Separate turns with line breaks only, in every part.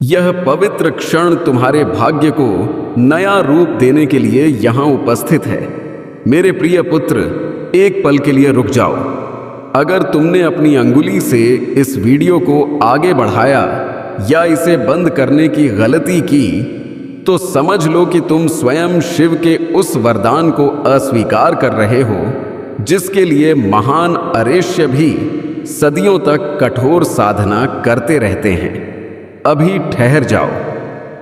यह पवित्र क्षण तुम्हारे भाग्य को नया रूप देने के लिए यहाँ उपस्थित है। मेरे प्रिय पुत्र, एक पल के लिए रुक जाओ। अगर तुमने अपनी अंगुली से इस वीडियो को आगे बढ़ाया या इसे बंद करने की गलती की, तो समझ लो कि तुम स्वयं शिव के उस वरदान को अस्वीकार कर रहे हो जिसके लिए महान अरेष्य भी सदियों तक कठोर साधना करते रहते हैं। अभी ठहर जाओ,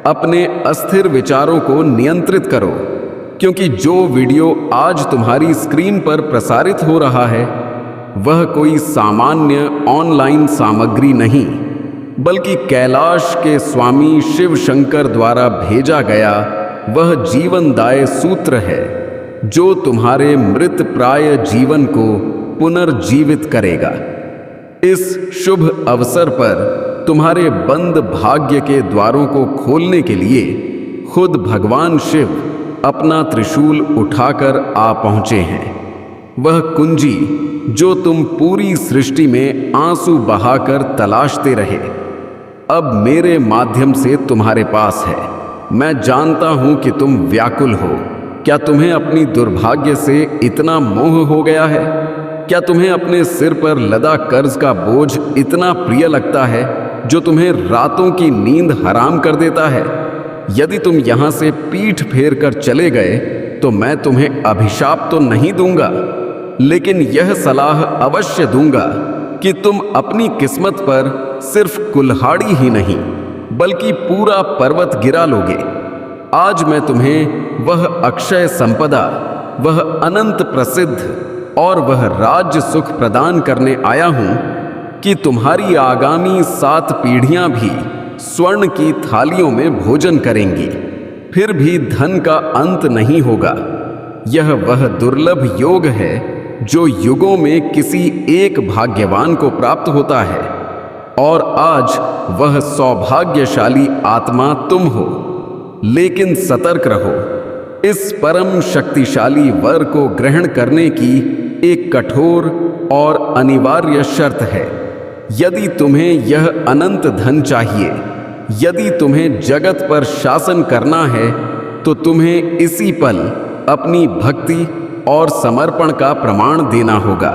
अपने अस्थिर विचारों को नियंत्रित करो, क्योंकि जो वीडियो आज तुम्हारी स्क्रीन पर प्रसारित हो रहा है वह कोई सामान्य ऑनलाइन सामग्री नहीं, बल्कि कैलाश के स्वामी शिव शंकर द्वारा भेजा गया वह जीवनदायी सूत्र है जो तुम्हारे मृत प्राय जीवन को पुनर्जीवित करेगा। इस शुभ अवसर पर तुम्हारे बंद भाग्य के द्वारों को खोलने के लिए खुद भगवान शिव अपना त्रिशूल उठाकर आ पहुंचे हैं। वह कुंजी जो तुम पूरी सृष्टि में आंसू बहाकर तलाशते रहे, अब मेरे माध्यम से तुम्हारे पास है। मैं जानता हूं कि तुम व्याकुल हो। क्या तुम्हें अपनी दुर्भाग्य से इतना मोह हो गया है? क्या तुम्हें अपने सिर पर लदा कर्ज का बोझ इतना प्रिय लगता है जो तुम्हें रातों की नींद हराम कर देता है? यदि तुम यहां से पीठ फेर कर चले गए तो मैं तुम्हें अभिशाप तो नहीं दूंगा, लेकिन यह सलाह अवश्य दूंगा कि तुम अपनी किस्मत पर सिर्फ कुल्हाड़ी ही नहीं बल्कि पूरा पर्वत गिरा लोगे। आज मैं तुम्हें वह अक्षय संपदा, वह अनंत प्रसिद्ध और वह राज्य सुख प्रदान करने आया हूं कि तुम्हारी आगामी 7 पीढ़ियां भी स्वर्ण की थालियों में भोजन करेंगी, फिर भी धन का अंत नहीं होगा। यह वह दुर्लभ योग है जो युगों में किसी एक भाग्यवान को प्राप्त होता है, और आज वह सौभाग्यशाली आत्मा तुम हो। लेकिन सतर्क रहो, इस परम शक्तिशाली वर को ग्रहण करने की एक कठोर और अनिवार्य शर्त है। यदि तुम्हें यह अनंत धन चाहिए, यदि तुम्हें जगत पर शासन करना है, तो तुम्हें इसी पल अपनी भक्ति और समर्पण का प्रमाण देना होगा।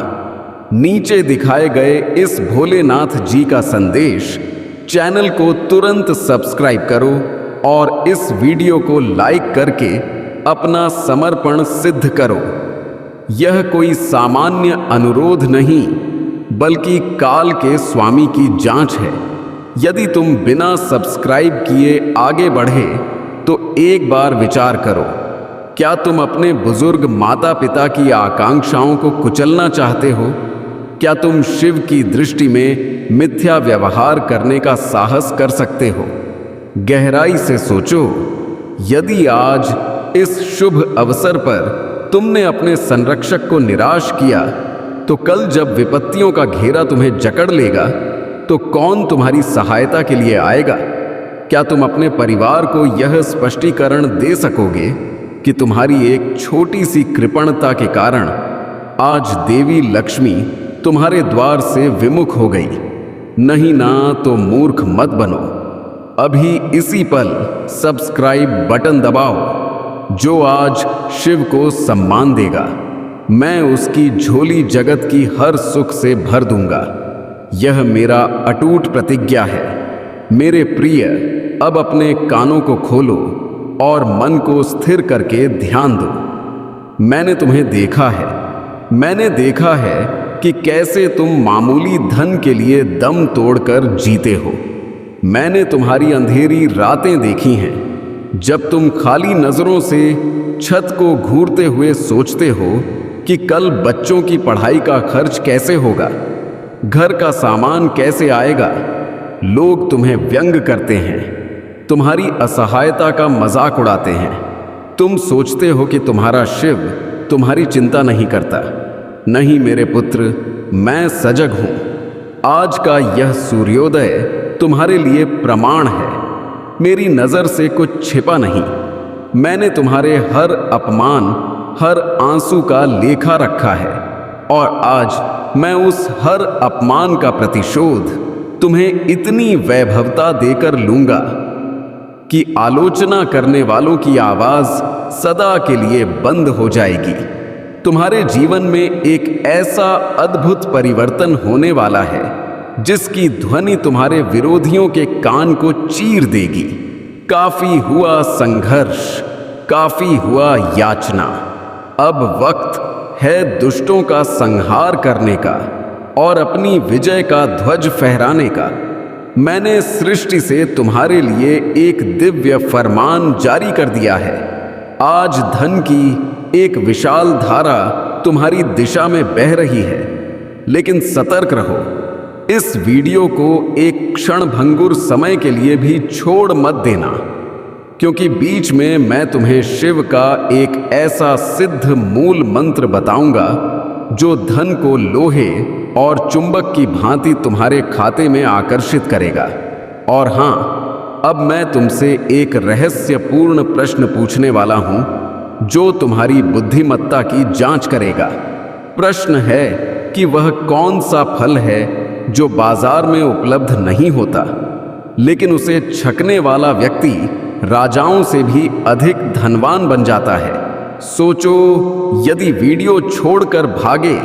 नीचे दिखाए गए इस भोलेनाथ जी का संदेश चैनल को तुरंत सब्सक्राइब करो और इस वीडियो को लाइक करके अपना समर्पण सिद्ध करो। यह कोई सामान्य अनुरोध नहीं, बल्कि काल के स्वामी की जांच है। यदि तुम बिना सब्सक्राइब किए आगे बढ़े तो एक बार विचार करो, क्या तुम अपने बुजुर्ग माता पिता की आकांक्षाओं को कुचलना चाहते हो? क्या तुम शिव की दृष्टि में मिथ्या व्यवहार करने का साहस कर सकते हो? गहराई से सोचो, यदि आज इस शुभ अवसर पर तुमने अपने संरक्षक को निराश किया, तो कल जब विपत्तियों का घेरा तुम्हें जकड़ लेगा तो कौन तुम्हारी सहायता के लिए आएगा? क्या तुम अपने परिवार को यह स्पष्टीकरण दे सकोगे कि तुम्हारी एक छोटी सी कृपणता के कारण आज देवी लक्ष्मी तुम्हारे द्वार से विमुख हो गई? नहीं ना तो मूर्ख मत बनो। अभी इसी पल सब्सक्राइब बटन दबाओ जो आज शिव को सम्मान देगा। मैं उसकी झोली जगत की हर सुख से भर दूंगा। यह मेरा अटूट प्रतिज्ञा है। मेरे प्रिय, अब अपने कानों को खोलो और मन को स्थिर करके ध्यान दो। मैंने तुम्हें देखा है। मैंने देखा है कि कैसे तुम मामूली धन के लिए दम तोड़कर जीते हो। मैंने तुम्हारी अंधेरी रातें देखी हैं, जब तुम खाली नजरों से छत को घूरते हुए सोचते हो कि कल बच्चों की पढ़ाई का खर्च कैसे होगा, घर का सामान कैसे आएगा। लोग तुम्हें व्यंग करते हैं, तुम्हारी असहायता का मजाक उड़ाते हैं। तुम सोचते हो कि तुम्हारा शिव तुम्हारी चिंता नहीं करता। नहीं मेरे पुत्र, मैं सजग हूं। आज का यह सूर्योदय तुम्हारे लिए प्रमाण है। मेरी नजर से कुछ छिपा नहीं। मैंने तुम्हारे हर अपमान, हर आंसू का लेखा रखा है, और आज मैं उस हर अपमान का प्रतिशोध तुम्हें इतनी वैभवता देकर लूंगा कि आलोचना करने वालों की आवाज सदा के लिए बंद हो जाएगी। तुम्हारे जीवन में एक ऐसा अद्भुत परिवर्तन होने वाला है जिसकी ध्वनि तुम्हारे विरोधियों के कान को चीर देगी। काफी हुआ संघर्ष, काफी हुआ याचना। अब वक्त है दुष्टों का संहार करने का और अपनी विजय का ध्वज फहराने का। मैंने सृष्टि से तुम्हारे लिए एक दिव्य फरमान जारी कर दिया है। आज धन की एक विशाल धारा तुम्हारी दिशा में बह रही है, लेकिन सतर्क रहो। इस वीडियो को एक क्षणभंगुर समय के लिए भी छोड़ मत देना, क्योंकि बीच में मैं तुम्हें शिव का एक ऐसा सिद्ध मूल मंत्र बताऊंगा जो धन को लोहे और चुंबक की भांति तुम्हारे खाते में आकर्षित करेगा। और हाँ, अब मैं तुमसे एक रहस्यपूर्ण प्रश्न पूछने वाला हूं जो तुम्हारी बुद्धिमत्ता की जांच करेगा। प्रश्न है कि वह कौन सा फल है जो बाजार में उपलब्ध नहीं होता, लेकिन उसे छकने वाला व्यक्ति राजाओं से भी अधिक धनवान बन जाता है। सोचो, यदि वीडियो छोड़कर भागे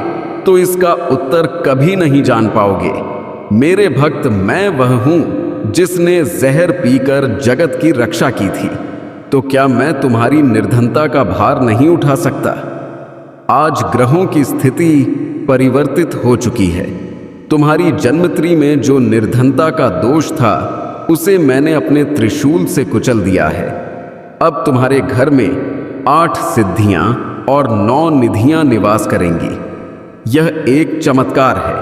तो इसका उत्तर कभी नहीं जान पाओगे। मेरे भक्त, मैं वह हूं जिसने जहर पीकर जगत की रक्षा की थी, तो क्या मैं तुम्हारी निर्धनता का भार नहीं उठा सकता? आज ग्रहों की स्थिति परिवर्तित हो चुकी है। तुम्हारी जन्मत्री में जो निर्धनता का दोष था उसे मैंने अपने त्रिशूल से कुचल दिया है। अब तुम्हारे घर में 8 सिद्धियां और 9 निधियां निवास करेंगी। यह एक चमत्कार है।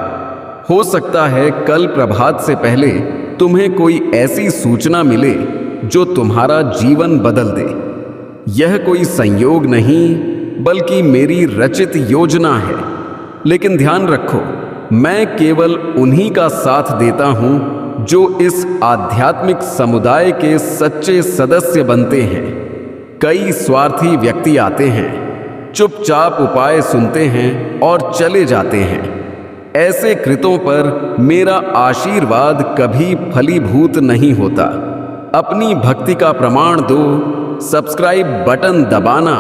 हो सकता है कल प्रभात से पहले तुम्हें कोई ऐसी सूचना मिले जो तुम्हारा जीवन बदल दे। यह कोई संयोग नहीं, बल्कि मेरी रचित योजना है। लेकिन ध्यान रखो, मैं केवल उन्हीं का साथ देता हूं जो इस आध्यात्मिक समुदाय के सच्चे सदस्य बनते हैं। कई स्वार्थी व्यक्ति आते हैं, चुपचाप उपाय सुनते हैं और चले जाते हैं। ऐसे कृतों पर मेरा आशीर्वाद कभी फलीभूत नहीं होता। अपनी भक्ति का प्रमाण दो। सब्सक्राइब बटन दबाना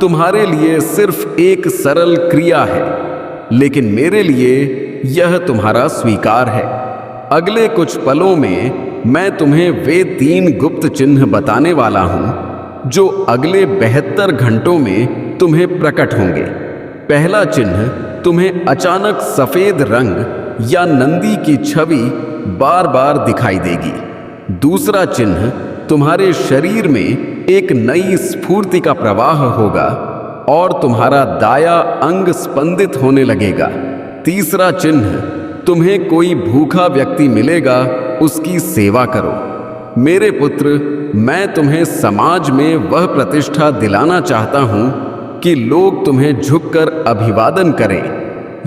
तुम्हारे लिए सिर्फ एक सरल क्रिया है, लेकिन मेरे लिए यह तुम्हारा स्वीकार है। अगले कुछ पलों में मैं तुम्हें वे 3 गुप्त चिन्ह बताने वाला हूं जो अगले 72 घंटों में तुम्हें प्रकट होंगे। पहला चिन्ह तुम्हें अचानक सफेद रंग या नंदी की छवि बार बार दिखाई देगी। दूसरा चिन्ह तुम्हारे शरीर में एक नई स्फूर्ति का प्रवाह होगा और तुम्हारा दाया अंग स्पंदित होने लगेगा। तीसरा चिन्ह तुम्हें कोई भूखा व्यक्ति मिलेगा, उसकी सेवा करो। मेरे पुत्र, मैं तुम्हें समाज में वह प्रतिष्ठा दिलाना चाहता हूं कि लोग तुम्हें झुककर अभिवादन करें।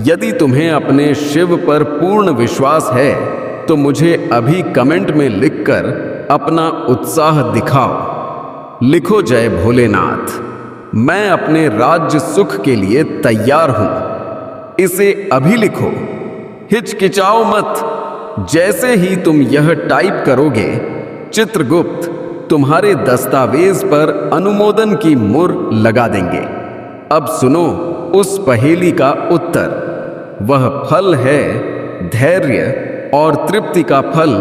यदि तुम्हें अपने शिव पर पूर्ण विश्वास है तो मुझे अभी कमेंट में लिखकर अपना उत्साह दिखाओ। लिखो, जय भोलेनाथ। मैं अपने राज्य सुख के लिए तैयार हूं। इसे अभी लिखो, हिचकिचाओ मत। जैसे ही तुम यह टाइप करोगे, चित्रगुप्त तुम्हारे दस्तावेज पर अनुमोदन की मुहर लगा देंगे। अब सुनो उस पहेली का उत्तर। वह फल है धैर्य और तृप्ति का फल,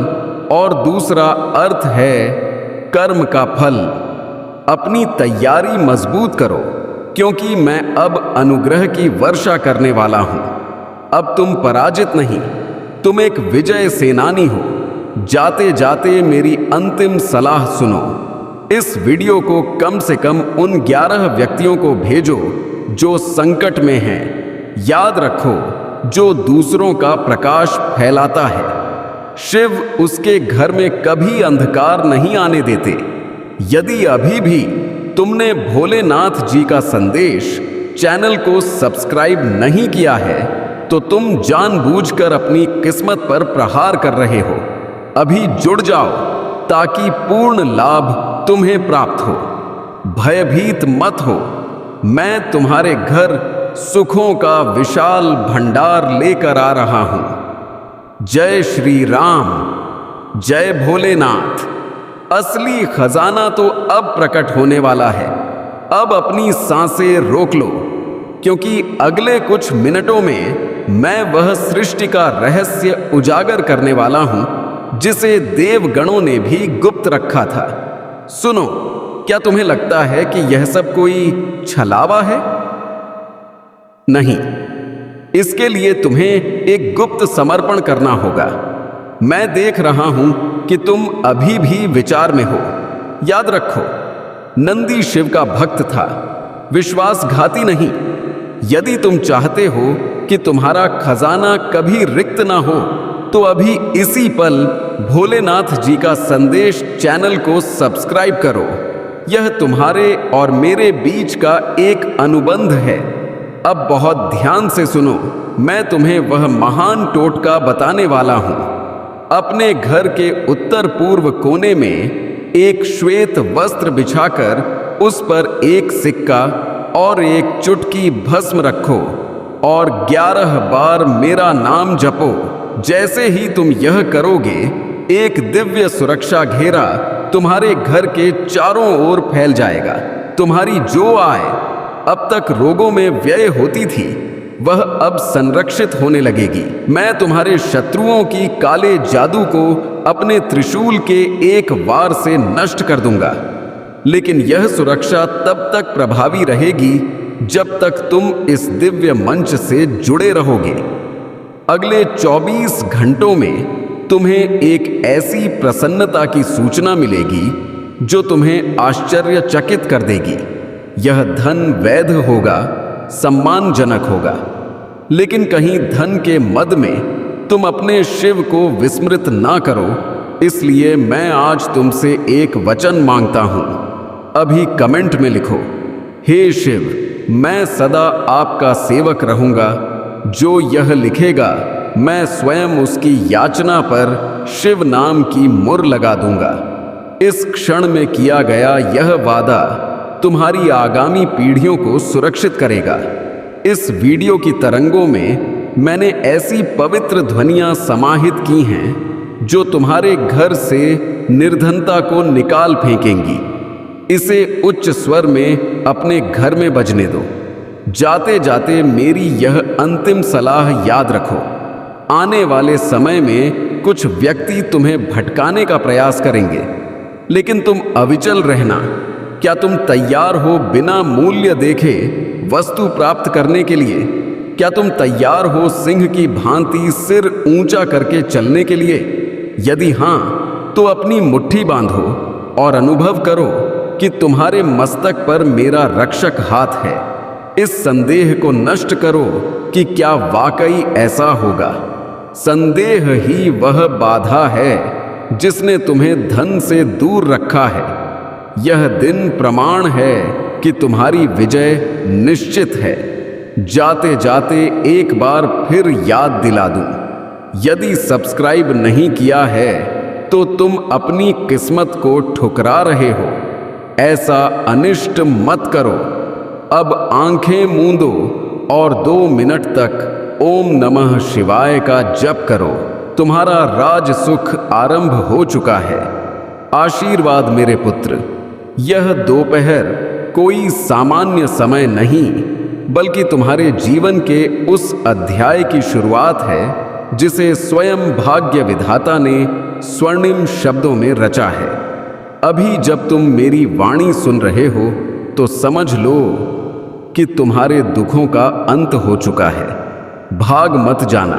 और दूसरा अर्थ है कर्म का फल। अपनी तैयारी मजबूत करो, क्योंकि मैं अब अनुग्रह की वर्षा करने वाला हूं। अब तुम पराजित नहीं, तुम एक विजय सेनानी हो। जाते जाते मेरी अंतिम सलाह सुनो। इस वीडियो को कम से कम उन 11 व्यक्तियों को भेजो जो संकट में हैं। याद रखो, जो दूसरों का प्रकाश फैलाता है, शिव उसके घर में कभी अंधकार नहीं आने देते। यदि अभी भी तुमने भोलेनाथ जी का संदेश चैनल को सब्सक्राइब नहीं किया है तो तुम जानबूझकर अपनी किस्मत पर प्रहार कर रहे हो। अभी जुड़ जाओ ताकि पूर्ण लाभ तुम्हें प्राप्त हो। भयभीत मत हो, मैं तुम्हारे घर सुखों का विशाल भंडार लेकर आ रहा हूं। जय श्री राम, जय भोलेनाथ। असली खजाना तो अब प्रकट होने वाला है। अब अपनी सांसें रोक लो, क्योंकि अगले कुछ मिनटों में मैं वह सृष्टि का रहस्य उजागर करने वाला हूं जिसे देवगणों ने भी गुप्त रखा था। सुनो, क्या तुम्हें लगता है कि यह सब कोई छलावा है? नहीं, इसके लिए तुम्हें एक गुप्त समर्पण करना होगा। मैं देख रहा हूं कि तुम अभी भी विचार में हो। याद रखो, नंदी शिव का भक्त था, विश्वासघाती नहीं। यदि तुम चाहते हो कि तुम्हारा खजाना कभी रिक्त ना हो, तो अभी इसी पल भोलेनाथ जी का संदेश चैनल को सब्सक्राइब करो। यह तुम्हारे और मेरे बीच का एक अनुबंध है। अब बहुत ध्यान से सुनो, मैं तुम्हें वह महान टोटका बताने वाला हूं। अपने घर के उत्तर पूर्व कोने में एक श्वेत वस्त्र बिछाकर उस पर एक सिक्का और एक चुटकी भस्म रखो और 11 बार मेरा नाम जपो। जैसे ही तुम यह करोगे, एक दिव्य सुरक्षा घेरा तुम्हारे घर के चारों ओर फैल जाएगा। तुम्हारी जो आय अब तक रोगों में व्यय होती थी, वह अब संरक्षित होने लगेगी। मैं तुम्हारे शत्रुओं की काले जादू को अपने त्रिशूल के एक वार से नष्ट कर दूंगा। लेकिन यह सुरक्षा तब तक प्रभावी रहेगी जब तक तुम इस दिव्य मंच से जुड़े रहोगे। अगले 24 घंटों में तुम्हें एक ऐसी प्रसन्नता की सूचना मिलेगी जो तुम्हें आश्चर्यचकित कर देगी। यह धन वैध होगा, सम्मानजनक होगा, लेकिन कहीं धन के मद में तुम अपने शिव को विस्मृत ना करो। इसलिए मैं आज तुमसे एक वचन मांगता हूं। अभी कमेंट में लिखो, हे शिव, मैं सदा आपका सेवक रहूंगा। जो यह लिखेगा, मैं स्वयं उसकी याचना पर शिव नाम की मुहर लगा दूंगा। इस क्षण में किया गया यह वादा तुम्हारी आगामी पीढ़ियों को सुरक्षित करेगा। इस वीडियो की तरंगों में मैंने ऐसी पवित्र ध्वनियां समाहित की हैं जो तुम्हारे घर से निर्धनता को निकाल फेंकेंगी। इसे उच्च स्वर में अपने घर में बजने दो। जाते जाते मेरी यह अंतिम सलाह याद रखो। आने वाले समय में कुछ व्यक्ति तुम्हें भटकाने का प्रयास करेंगे, लेकिन तुम अविचल रहना। क्या तुम तैयार हो बिना मूल्य देखे वस्तु प्राप्त करने के लिए? क्या तुम तैयार हो सिंह की भांति सिर ऊंचा करके चलने के लिए? यदि हां, तो अपनी मुट्ठी बांधो और अनुभव करो कि तुम्हारे मस्तक पर मेरा रक्षक हाथ है। इस संदेह को नष्ट करो कि क्या वाकई ऐसा होगा। संदेह ही वह बाधा है जिसने तुम्हें धन से दूर रखा है। यह दिन प्रमाण है कि तुम्हारी विजय निश्चित है। जाते जाते एक बार फिर याद दिला दूं, यदि सब्सक्राइब नहीं किया है तो तुम अपनी किस्मत को ठुकरा रहे हो। ऐसा अनिष्ट मत करो। अब आंखें मूंदो और 2 मिनट तक ओम नमः शिवाय का जप करो। तुम्हारा राज सुख आरंभ हो चुका है। आशीर्वाद मेरे पुत्र। यह दोपहर कोई सामान्य समय नहीं, बल्कि तुम्हारे जीवन के उस अध्याय की शुरुआत है जिसे स्वयं भाग्य विधाता ने स्वर्णिम शब्दों में रचा है। अभी जब तुम मेरी वाणी सुन रहे हो तो समझ लो कि तुम्हारे दुखों का अंत हो चुका है। भाग मत जाना,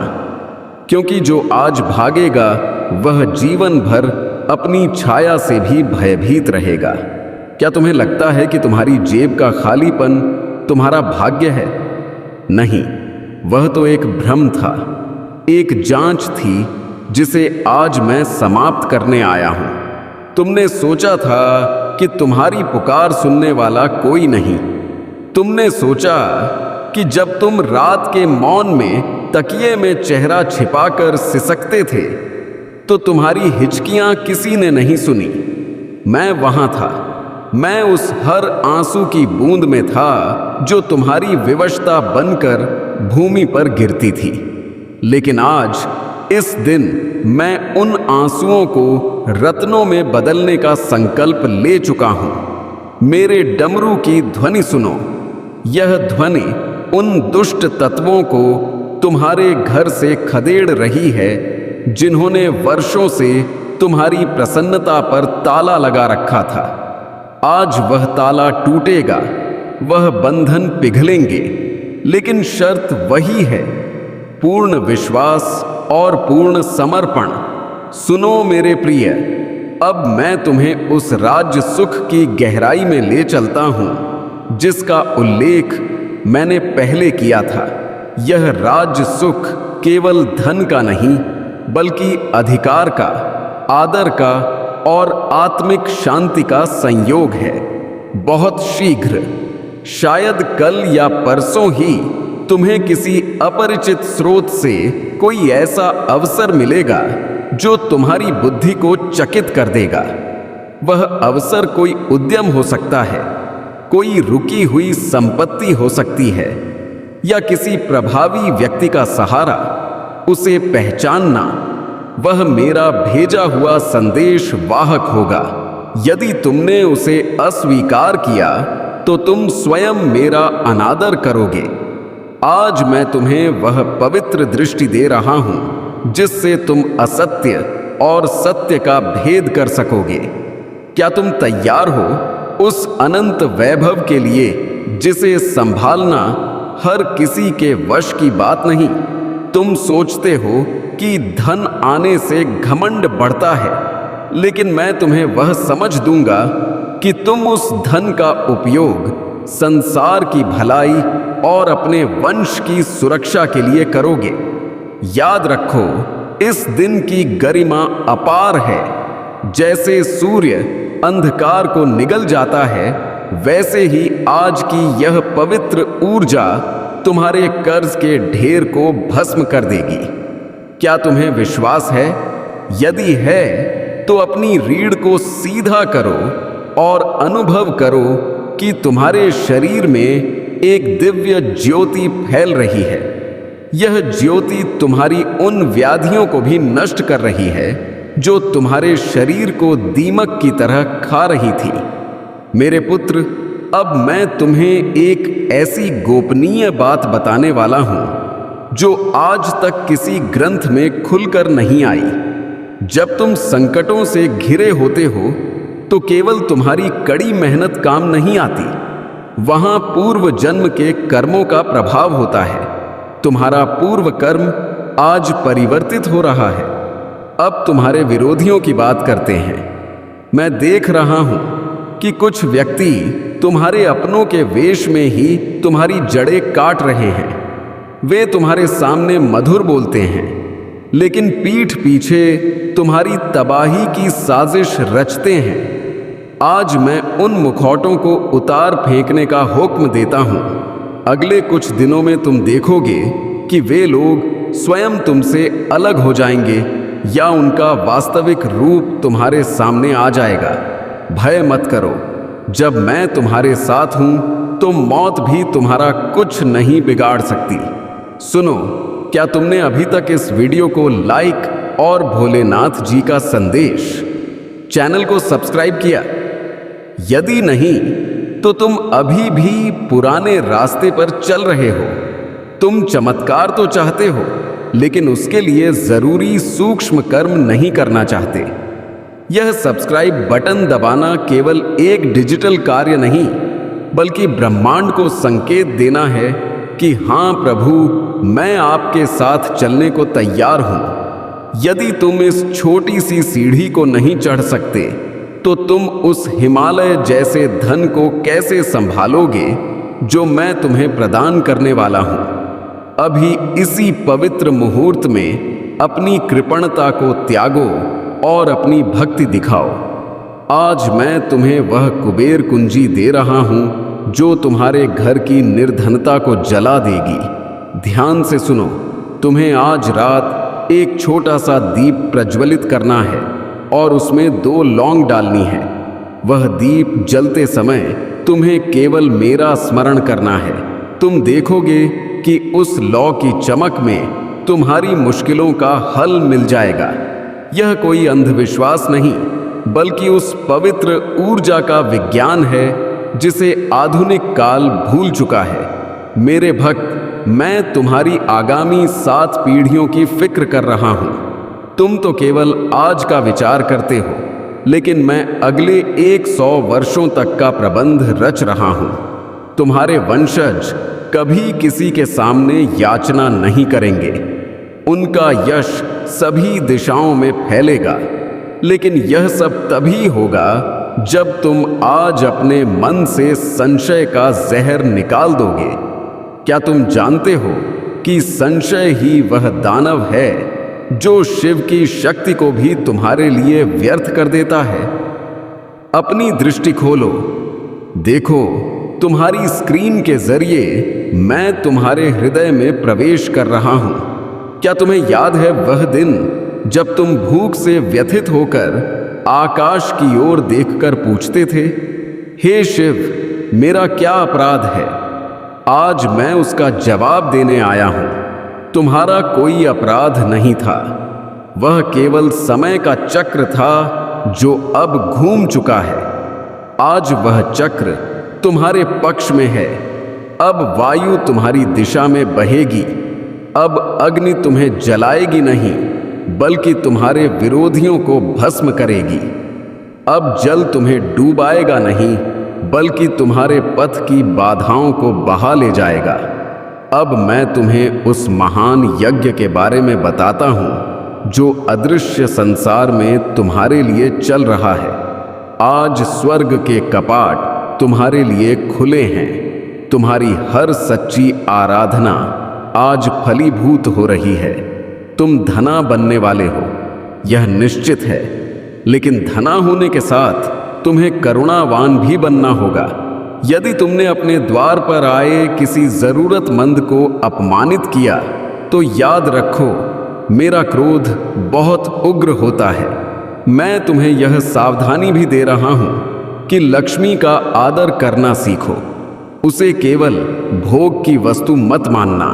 क्योंकि जो आज भागेगा वह जीवन भर अपनी छाया से भी भयभीत रहेगा। क्या तुम्हें लगता है कि तुम्हारी जेब का खालीपन तुम्हारा भाग्य है? नहीं, वह तो एक भ्रम था, एक जांच थी जिसे आज मैं समाप्त करने आया हूं। तुमने सोचा था कि तुम्हारी पुकार सुनने वाला कोई नहीं। तुमने सोचा कि जब तुम रात के मौन में तकिए में चेहरा छिपाकर सिसकते थे तो तुम्हारी हिचकियां किसी ने नहीं सुनी। मैं वहां था। मैं उस हर आंसू की बूंद में था जो तुम्हारी विवशता बनकर भूमि पर गिरती थी। लेकिन आज इस दिन मैं उन आंसुओं को रत्नों में बदलने का संकल्प ले चुका हूं। मेरे डमरू की ध्वनि सुनो। यह ध्वनि उन दुष्ट तत्वों को तुम्हारे घर से खदेड़ रही है जिन्होंने वर्षों से तुम्हारी प्रसन्नता पर ताला लगा रखा था। आज वह ताला टूटेगा, वह बंधन पिघलेंगे, लेकिन शर्त वही है, पूर्ण विश्वास और पूर्ण समर्पण। सुनो मेरे प्रिय, अब मैं तुम्हें उस राज्य सुख की गहराई में ले चलता हूं जिसका उल्लेख मैंने पहले किया था। यह राज्य सुख केवल धन का नहीं, बल्कि अधिकार का, आदर का और आत्मिक शांति का संयोग है। बहुत शीघ्र, शायद कल या परसों ही, तुम्हें किसी अपरिचित स्रोत से कोई ऐसा अवसर मिलेगा जो तुम्हारी बुद्धि को चकित कर देगा। वह अवसर कोई उद्यम हो सकता है, कोई रुकी हुई संपत्ति हो सकती है, या किसी प्रभावी व्यक्ति का सहारा। उसे पहचानना, वह मेरा भेजा हुआ संदेश वाहक होगा। यदि तुमने उसे अस्वीकार किया तो तुम स्वयं मेरा अनादर करोगे। आज मैं तुम्हें वह पवित्र दृष्टि दे रहा हूं जिससे तुम असत्य और सत्य का भेद कर सकोगे। क्या तुम तैयार हो उस अनंत वैभव के लिए जिसे संभालना हर किसी के वश की बात नहीं? तुम सोचते हो कि धन आने से घमंड बढ़ता है, लेकिन मैं तुम्हें वह समझ दूंगा कि तुम उस धन का उपयोग संसार की भलाई और अपने वंश की सुरक्षा के लिए करोगे। याद रखो, इस दिन की गरिमा अपार है। जैसे सूर्य अंधकार को निगल जाता है, वैसे ही आज की यह पवित्र ऊर्जा तुम्हारे कर्ज के ढेर को भस्म कर देगी। क्या तुम्हें विश्वास है? यदि है तो अपनी रीढ़ को सीधा करो और अनुभव करो कि तुम्हारे शरीर में एक दिव्य ज्योति फैल रही है। यह ज्योति तुम्हारी उन व्याधियों को भी नष्ट कर रही है जो तुम्हारे शरीर को दीमक की तरह खा रही थी। मेरे पुत्र, अब मैं तुम्हें एक ऐसी गोपनीय बात बताने वाला हूं जो आज तक किसी ग्रंथ में खुलकर नहीं आई। जब तुम संकटों से घिरे होते हो तो केवल तुम्हारी कड़ी मेहनत काम नहीं आती, वहां पूर्व जन्म के कर्मों का प्रभाव होता है। तुम्हारा पूर्व कर्म आज परिवर्तित हो रहा है। अब तुम्हारे विरोधियों की बात करते हैं। मैं देख रहा हूं कि कुछ व्यक्ति तुम्हारे अपनों के वेश में ही तुम्हारी जड़ें काट रहे हैं। वे तुम्हारे सामने मधुर बोलते हैं, लेकिन पीठ पीछे तुम्हारी तबाही की साजिश रचते हैं। आज मैं उन मुखौटों को उतार फेंकने का हुक्म देता हूं। अगले कुछ दिनों में तुम देखोगे कि वे लोग स्वयं तुमसे अलग हो जाएंगे या उनका वास्तविक रूप तुम्हारे सामने आ जाएगा। भय मत करो, जब मैं तुम्हारे साथ हूं तो मौत भी तुम्हारा कुछ नहीं बिगाड़ सकती। सुनो, क्या तुमने अभी तक इस वीडियो को लाइक और भोलेनाथ जी का संदेश चैनल को सब्सक्राइब किया? यदि नहीं तो तुम अभी भी पुराने रास्ते पर चल रहे हो। तुम चमत्कार तो चाहते हो, लेकिन उसके लिए जरूरी सूक्ष्म कर्म नहीं करना चाहते। यह सब्सक्राइब बटन दबाना केवल एक डिजिटल कार्य नहीं, बल्कि ब्रह्मांड को संकेत देना है कि हां प्रभु, मैं आपके साथ चलने को तैयार हूं। यदि तुम इस छोटी सी सीढ़ी को नहीं चढ़ सकते तो तुम उस हिमालय जैसे धन को कैसे संभालोगे जो मैं तुम्हें प्रदान करने वाला हूं। अभी इसी पवित्र मुहूर्त में अपनी कृपणता को त्यागो और अपनी भक्ति दिखाओ। आज मैं तुम्हें वह कुबेर कुंजी दे रहा हूं जो तुम्हारे घर की निर्धनता को जला देगी। ध्यान से सुनो, तुम्हें आज रात एक छोटा सा दीप प्रज्वलित करना है और उसमें 2 लौंग डालनी है। वह दीप जलते समय तुम्हें केवल मेरा स्मरण करना है। तुम देखोगे कि उस लौ की चमक में तुम्हारी मुश्किलों का हल मिल जाएगा। यह कोई अंधविश्वास नहीं, बल्कि उस पवित्र ऊर्जा का विज्ञान है जिसे आधुनिक काल भूल चुका है। मेरे भक्त, मैं तुम्हारी आगामी 7 पीढ़ियों की फिक्र कर रहा हूं। तुम तो केवल आज का विचार करते हो, लेकिन मैं अगले 100 वर्षों तक का प्रबंध रच रहा हूं। तुम्हारे वंशज कभी किसी के सामने याचना नहीं करेंगे। उनका यश सभी दिशाओं में फैलेगा, लेकिन यह सब तभी होगा जब तुम आज अपने मन से संशय का जहर निकाल दोगे। क्या तुम जानते हो कि संशय ही वह दानव है जो शिव की शक्ति को भी तुम्हारे लिए व्यर्थ कर देता है? अपनी दृष्टि खोलो, देखो, तुम्हारी स्क्रीन के जरिए मैं तुम्हारे हृदय में प्रवेश कर रहा हूं। क्या तुम्हें याद है वह दिन जब तुम भूख से व्यथित होकर आकाश की ओर देखकर पूछते थे, हे शिव, मेरा क्या अपराध है? आज मैं उसका जवाब देने आया हूं। तुम्हारा कोई अपराध नहीं था, वह केवल समय का चक्र था जो अब घूम चुका है। आज वह चक्र तुम्हारे पक्ष में है। अब वायु तुम्हारी दिशा में बहेगी। अब अग्नि तुम्हें जलाएगी नहीं, बल्कि तुम्हारे विरोधियों को भस्म करेगी। अब जल तुम्हें डूबाएगा नहीं, बल्कि तुम्हारे पथ की बाधाओं को बहा ले जाएगा। अब मैं तुम्हें उस महान यज्ञ के बारे में बताता हूं जो अदृश्य संसार में तुम्हारे लिए चल रहा है। आज स्वर्ग के कपाट तुम्हारे लिए खुले हैं। तुम्हारी हर सच्ची आराधना आज फलीभूत हो रही है। तुम धना बनने वाले हो, यह निश्चित है, लेकिन धना होने के साथ तुम्हें करुणावान भी बनना होगा। यदि तुमने अपने द्वार पर आए किसी जरूरतमंद को अपमानित किया, तो याद रखो, मेरा क्रोध बहुत उग्र होता है। मैं तुम्हें यह सावधानी भी दे रहा हूं कि लक्ष्मी का आदर करना सीखो। उसे केवल भोग की वस्तु मत मानना।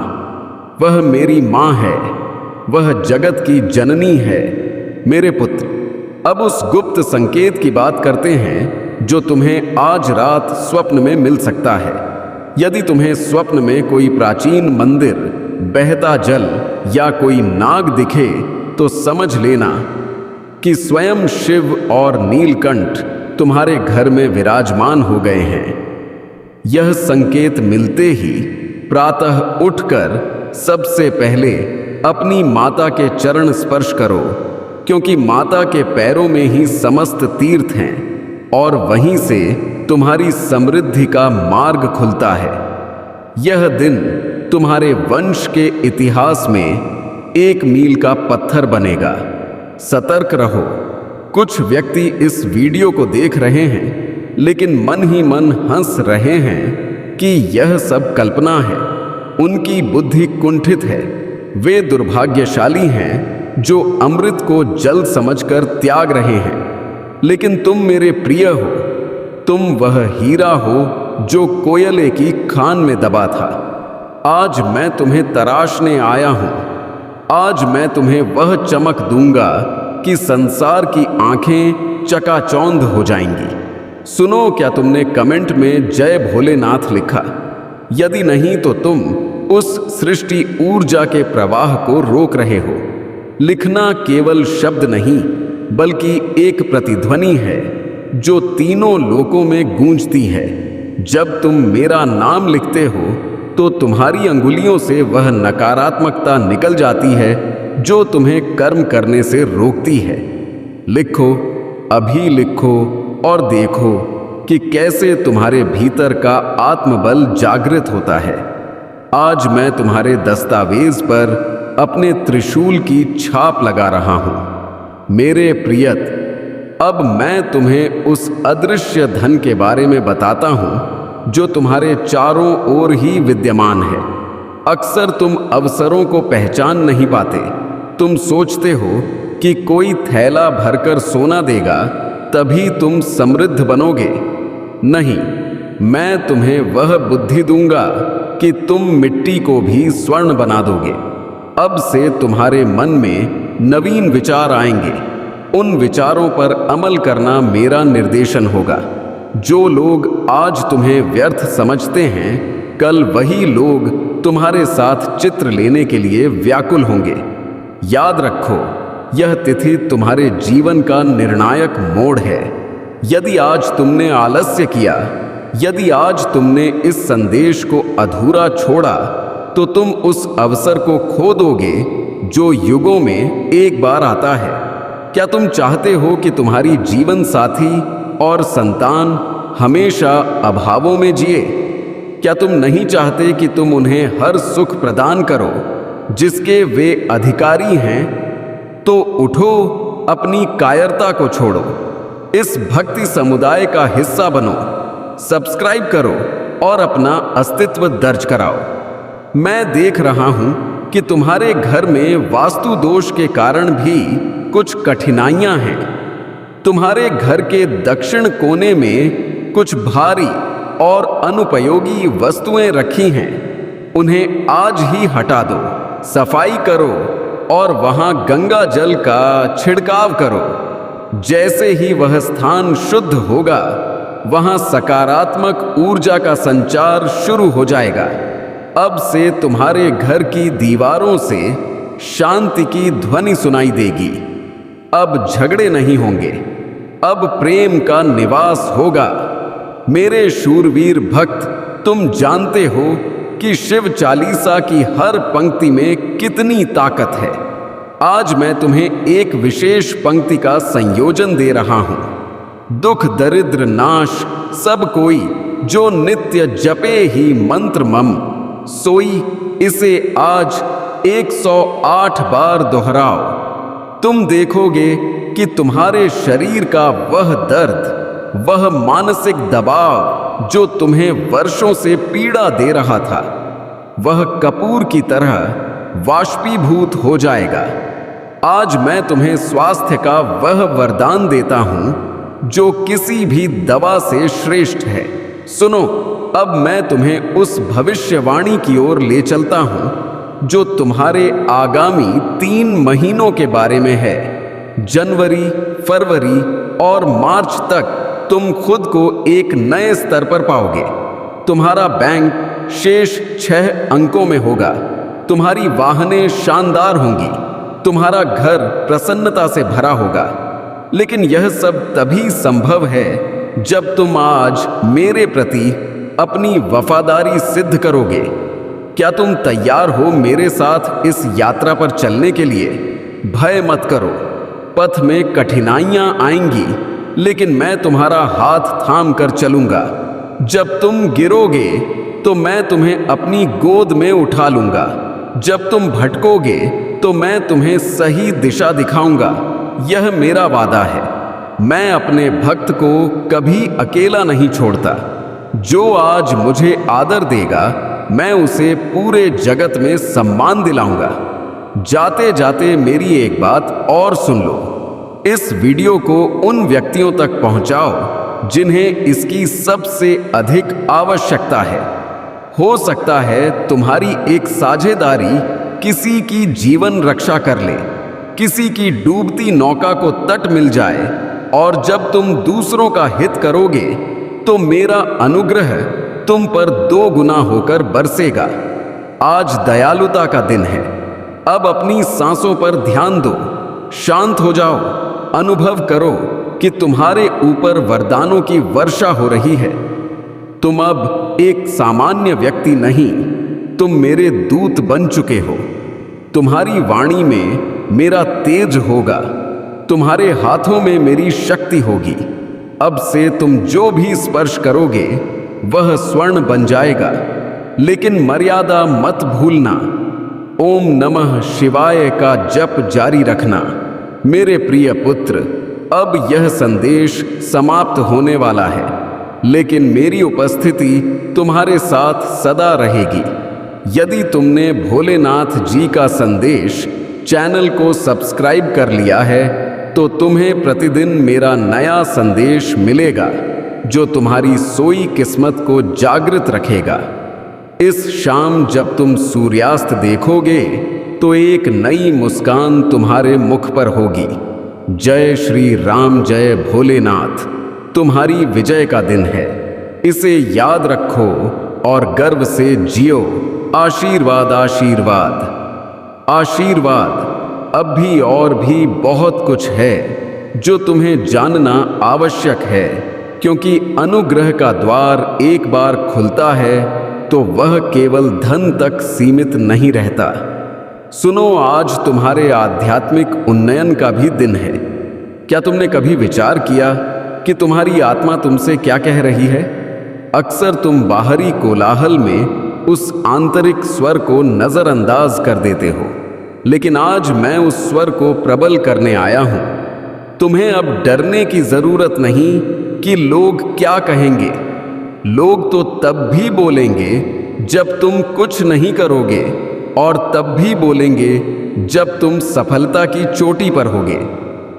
वह मेरी मां है, वह जगत की जननी है। मेरे पुत्र, अब उस गुप्त संकेत की बात करते हैं जो तुम्हें आज रात स्वप्न में मिल सकता है। यदि तुम्हें स्वप्न में कोई प्राचीन मंदिर, बहता जल या कोई नाग दिखे, तो समझ लेना कि स्वयं शिव और नीलकंठ तुम्हारे घर में विराजमान हो गए हैं। यह संकेत मिलते ही प्रातः उठकर सबसे पहले अपनी माता के चरण स्पर्श करो, क्योंकि माता के पैरों में ही समस्त तीर्थ हैं और वहीं से तुम्हारी समृद्धि का मार्ग खुलता है। यह दिन तुम्हारे वंश के इतिहास में एक मील का पत्थर बनेगा। सतर्क रहो। कुछ व्यक्ति इस वीडियो को देख रहे हैं, लेकिन मन ही मन हंस रहे हैं कि यह सब कल्पना है। उनकी बुद्धि कुंठित है। वे दुर्भाग्यशाली हैं जो अमृत को जल समझकर त्याग रहे हैं। लेकिन तुम मेरे प्रिय हो, तुम वह हीरा हो जो कोयले की खान में दबा था। आज मैं तुम्हें तराशने आया हूं। आज मैं तुम्हें वह चमक दूंगा कि संसार की आंखें चकाचौंध हो जाएंगी। सुनो, क्या तुमने कमेंट में जय भोलेनाथ लिखा? यदि नहीं तो तुम उस सृष्टि ऊर्जा के प्रवाह को रोक रहे हो। लिखना केवल शब्द नहीं, बल्कि एक प्रतिध्वनि है जो तीनों लोकों में गूंजती है। जब तुम मेरा नाम लिखते हो तो तुम्हारी अंगुलियों से वह नकारात्मकता निकल जाती है जो तुम्हें कर्म करने से रोकती है। लिखो, अभी लिखो और देखो कि कैसे तुम्हारे भीतर का आत्मबल जागृत होता है। आज मैं तुम्हारे दस्तावेज पर अपने त्रिशूल की छाप लगा रहा हूं। मेरे प्रियत, अब मैं तुम्हें उस अदृश्य धन के बारे में बताता हूं जो तुम्हारे चारों ओर ही विद्यमान है। अक्सर तुम अवसरों को पहचान नहीं पाते। तुम सोचते हो कि कोई थैला भरकर सोना देगा तभी तुम समृद्ध बनोगे। नहीं, मैं तुम्हें वह बुद्धि दूंगा कि तुम मिट्टी को भी स्वर्ण बना दोगे। अब से तुम्हारे मन में नवीन विचार आएंगे। उन विचारों पर अमल करना मेरा निर्देशन होगा। जो लोग आज तुम्हें व्यर्थ समझते हैं, कल वही लोग तुम्हारे साथ चित्र लेने के लिए व्याकुल होंगे। याद रखो, यह तिथि तुम्हारे जीवन का निर्णायक मोड़ है। यदि आज तुमने आलस्य किया, यदि आज तुमने इस संदेश को अधूरा छोड़ा, तो तुम उस अवसर को खो दोगे जो युगों में एक बार आता है। क्या तुम चाहते हो कि तुम्हारी जीवन साथी और संतान हमेशा अभावों में जिए? क्या तुम नहीं चाहते कि तुम उन्हें हर सुख प्रदान करो जिसके वे अधिकारी हैं? तो उठो, अपनी कायरता को छोड़ो, इस भक्ति समुदाय का हिस्सा बनो, सब्सक्राइब करो और अपना अस्तित्व दर्ज कराओ। मैं देख रहा हूं कि तुम्हारे घर में वास्तु दोष के कारण भी कुछ कठिनाइयां हैं। तुम्हारे घर के दक्षिण कोने में कुछ भारी और अनुपयोगी वस्तुएं रखी हैं। उन्हें आज ही हटा दो, सफाई करो और वहां गंगा जल का छिड़काव करो। जैसे ही वह स्थान शुद्ध होगा, वहां सकारात्मक ऊर्जा का संचार शुरू हो जाएगा। अब से तुम्हारे घर की दीवारों से शांति की ध्वनि सुनाई देगी। अब झगड़े नहीं होंगे, अब प्रेम का निवास होगा। मेरे शूरवीर भक्त, तुम जानते हो कि शिव चालीसा की हर पंक्ति में कितनी ताकत है। आज मैं तुम्हें एक विशेष पंक्ति का संयोजन दे रहा हूं। दुख दरिद्र नाश सब कोई, जो नित्य जपे ही मंत्र मम, सोई इसे आज 108 बार दोहराओ। तुम देखोगे कि तुम्हारे शरीर का वह दर्द, वह मानसिक दबाव जो तुम्हें वर्षों से पीड़ा दे रहा था, वह कपूर की तरह वाष्पीभूत हो जाएगा। आज मैं तुम्हें स्वास्थ्य का वह वरदान देता हूं जो किसी भी दवा से श्रेष्ठ है। सुनो, अब मैं तुम्हें उस भविष्यवाणी की ओर ले चलता हूं जो तुम्हारे आगामी 3 महीनों के बारे में है। जनवरी, फरवरी और मार्च तक तुम खुद को एक नए स्तर पर पाओगे। तुम्हारा बैंक शेष 6 अंकों में होगा। तुम्हारी वाहनें शानदार होंगी। तुम्हारा घर प्रसन्नता से भरा होगा। लेकिन यह सब तभी संभव है जब तुम आज मेरे प्रति अपनी वफादारी सिद्ध करोगे। क्या तुम तैयार हो मेरे साथ इस यात्रा पर चलने के लिए? भय मत करो, पथ में कठिनाइयां आएंगी, लेकिन मैं तुम्हारा हाथ थाम कर चलूंगा। जब तुम गिरोगे तो मैं तुम्हें अपनी गोद में उठा लूंगा। जब तुम भटकोगे तो मैं तुम्हें सही दिशा दिखाऊंगा। यह मेरा वादा है। मैं अपने भक्त को कभी अकेला नहीं छोड़ता। जो आज मुझे आदर देगा, मैं उसे पूरे जगत में सम्मान दिलाऊंगा। जाते जाते मेरी एक बात और सुन लो। इस वीडियो को उन व्यक्तियों तक पहुंचाओ जिन्हें इसकी सबसे अधिक आवश्यकता है। हो सकता है तुम्हारी एक साझेदारी किसी की जीवन रक्षा कर ले, किसी की डूबती नौका को तट मिल जाए, और जब तुम दूसरों का हित करोगे तो मेरा अनुग्रह तुम पर 2 गुना होकर बरसेगा। आज दयालुता का दिन है। अब अपनी सांसों पर ध्यान दो, शांत हो जाओ, अनुभव करो कि तुम्हारे ऊपर वरदानों की वर्षा हो रही है। तुम अब एक सामान्य व्यक्ति नहीं, तुम मेरे दूत बन चुके हो। तुम्हारी वाणी में मेरा तेज होगा, तुम्हारे हाथों में मेरी शक्ति होगी। अब से तुम जो भी स्पर्श करोगे वह स्वर्ण बन जाएगा। लेकिन मर्यादा मत भूलना। ओम नमः शिवाय का जप जारी रखना। मेरे प्रिय पुत्र, अब यह संदेश समाप्त होने वाला है, लेकिन मेरी उपस्थिति तुम्हारे साथ सदा रहेगी। यदि तुमने भोलेनाथ जी का संदेश चैनल को सब्सक्राइब कर लिया है तो तुम्हें प्रतिदिन मेरा नया संदेश मिलेगा जो तुम्हारी सोई किस्मत को जागृत रखेगा। इस शाम जब तुम सूर्यास्त देखोगे तो एक नई मुस्कान तुम्हारे मुख पर होगी। जय श्री राम, जय भोलेनाथ। तुम्हारी विजय का दिन है, इसे याद रखो और गर्व से जियो। आशीर्वाद आशीर्वाद आशीर्वाद। अब भी और भी बहुत कुछ है जो तुम्हें जानना आवश्यक है, क्योंकि अनुग्रह का द्वार एक बार खुलता है तो वह केवल धन तक सीमित नहीं रहता। सुनो, आज तुम्हारे आध्यात्मिक उन्नयन का भी दिन है। क्या तुमने कभी विचार किया कि तुम्हारी आत्मा तुमसे क्या कह रही है? अक्सर तुम बाहरी कोलाहल में उस आंतरिक स्वर को नजरअंदाज कर देते हो, लेकिन आज मैं उस स्वर को प्रबल करने आया हूं। तुम्हें अब डरने की जरूरत नहीं कि लोग क्या कहेंगे। लोग तो तब भी बोलेंगे जब तुम कुछ नहीं करोगे, और तब भी बोलेंगे जब तुम सफलता की चोटी पर होगे।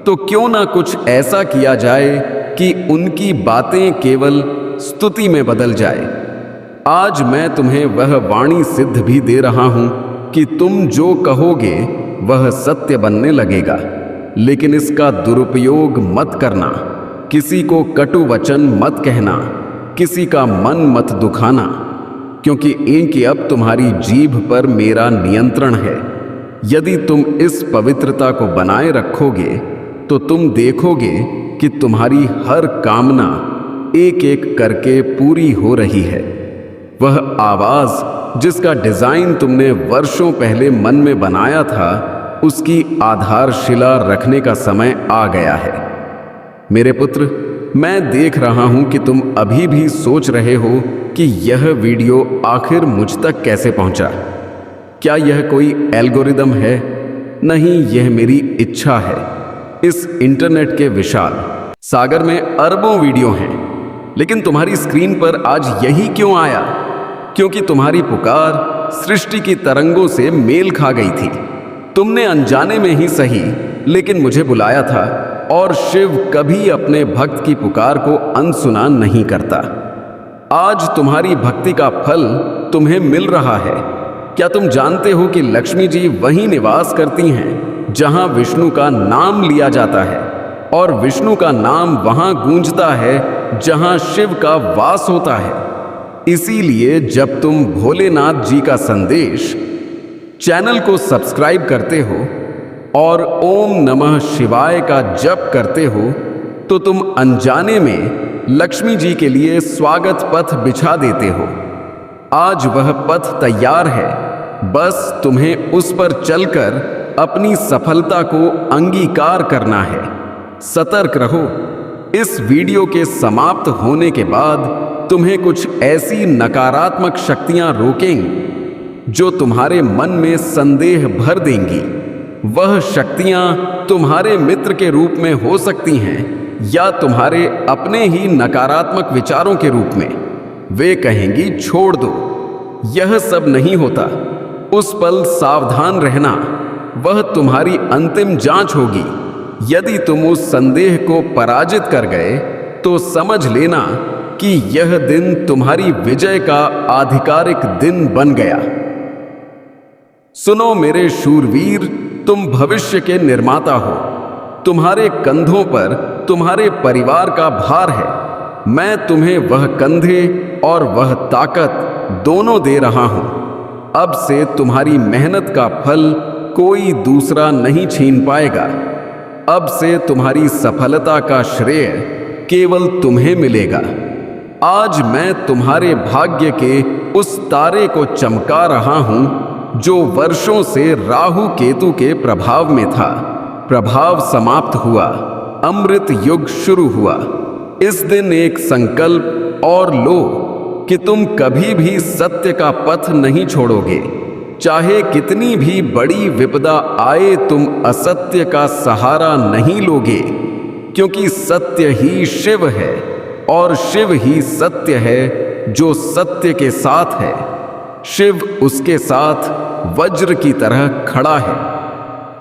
तो क्यों ना कुछ ऐसा किया जाए कि उनकी बातें केवल स्तुति में बदल जाए। आज मैं तुम्हें वह वाणी सिद्ध भी दे रहा हूं कि तुम जो कहोगे वह सत्य बनने लगेगा। लेकिन इसका दुरुपयोग मत करना। किसी को कटु वचन मत कहना, किसी का मन मत दुखाना, क्योंकि इनकी अब तुम्हारी जीभ पर मेरा नियंत्रण है। यदि तुम इस पवित्रता को बनाए रखोगे तो तुम देखोगे कि तुम्हारी हर कामना एक एक करके पूरी हो रही है। वह आवाज जिसका डिजाइन तुमने वर्षों पहले मन में बनाया था, उसकी आधारशिला रखने का समय आ गया है। मेरे पुत्र, मैं देख रहा हूं कि तुम अभी भी सोच रहे हो कि यह वीडियो आखिर मुझ तक कैसे पहुंचा। क्या यह कोई एल्गोरिदम है? नहीं, यह मेरी इच्छा है। इस इंटरनेट के विशाल सागर में अरबों वीडियो हैं, लेकिन तुम्हारी स्क्रीन पर आज यही क्यों आया? क्योंकि तुम्हारी पुकार सृष्टि की तरंगों से मेल खा गई थी। तुमने अनजाने में ही सही, लेकिन मुझे बुलाया था, और शिव कभी अपने भक्त की पुकार को अनसुना नहीं करता। आज तुम्हारी भक्ति का फल तुम्हें मिल रहा है। क्या तुम जानते हो कि लक्ष्मी जी वहीं निवास करती हैं जहां विष्णु का नाम लिया जाता है, और विष्णु का नाम वहां गूंजता है जहां शिव का वास होता है। इसीलिए जब तुम भोलेनाथ जी का संदेश चैनल को सब्सक्राइब करते हो और ओम नमः शिवाय का जप करते हो, तो तुम अनजाने में लक्ष्मी जी के लिए स्वागत पथ बिछा देते हो। आज वह पथ तैयार है, बस तुम्हें उस पर चलकर अपनी सफलता को अंगीकार करना है। सतर्क रहो। इस वीडियो के समाप्त होने के बाद तुम्हें कुछ ऐसी नकारात्मक शक्तियां रोकेंगी जो तुम्हारे मन में संदेह भर देंगी। वह शक्तियां तुम्हारे मित्र के रूप में हो सकती हैं या तुम्हारे अपने ही नकारात्मक विचारों के रूप में। वे कहेंगी, छोड़ दो, यह सब नहीं होता। उस पल सावधान रहना, वह तुम्हारी अंतिम जांच होगी। यदि तुम उस संदेह को पराजित कर गए तो समझ लेना कि यह दिन तुम्हारी विजय का आधिकारिक दिन बन गया। सुनो मेरे शूरवीर, तुम भविष्य के निर्माता हो। तुम्हारे कंधों पर तुम्हारे परिवार का भार है। मैं तुम्हें वह कंधे और वह ताकत दोनों दे रहा हूं। अब से तुम्हारी मेहनत का फल कोई दूसरा नहीं छीन पाएगा। अब से तुम्हारी सफलता का श्रेय केवल तुम्हें मिलेगा। आज मैं तुम्हारे भाग्य के उस तारे को चमका रहा हूं जो वर्षों से राहु केतु के प्रभाव में था। प्रभाव समाप्त हुआ, अमृत युग शुरू हुआ। इस दिन एक संकल्प और लो कि तुम कभी भी सत्य का पथ नहीं छोड़ोगे। चाहे कितनी भी बड़ी विपदा आए, तुम असत्य का सहारा नहीं लोगे, क्योंकि सत्य ही शिव है और शिव ही सत्य है जो सत्य के साथ है। शिव उसके साथ वज्र की तरह खड़ा है।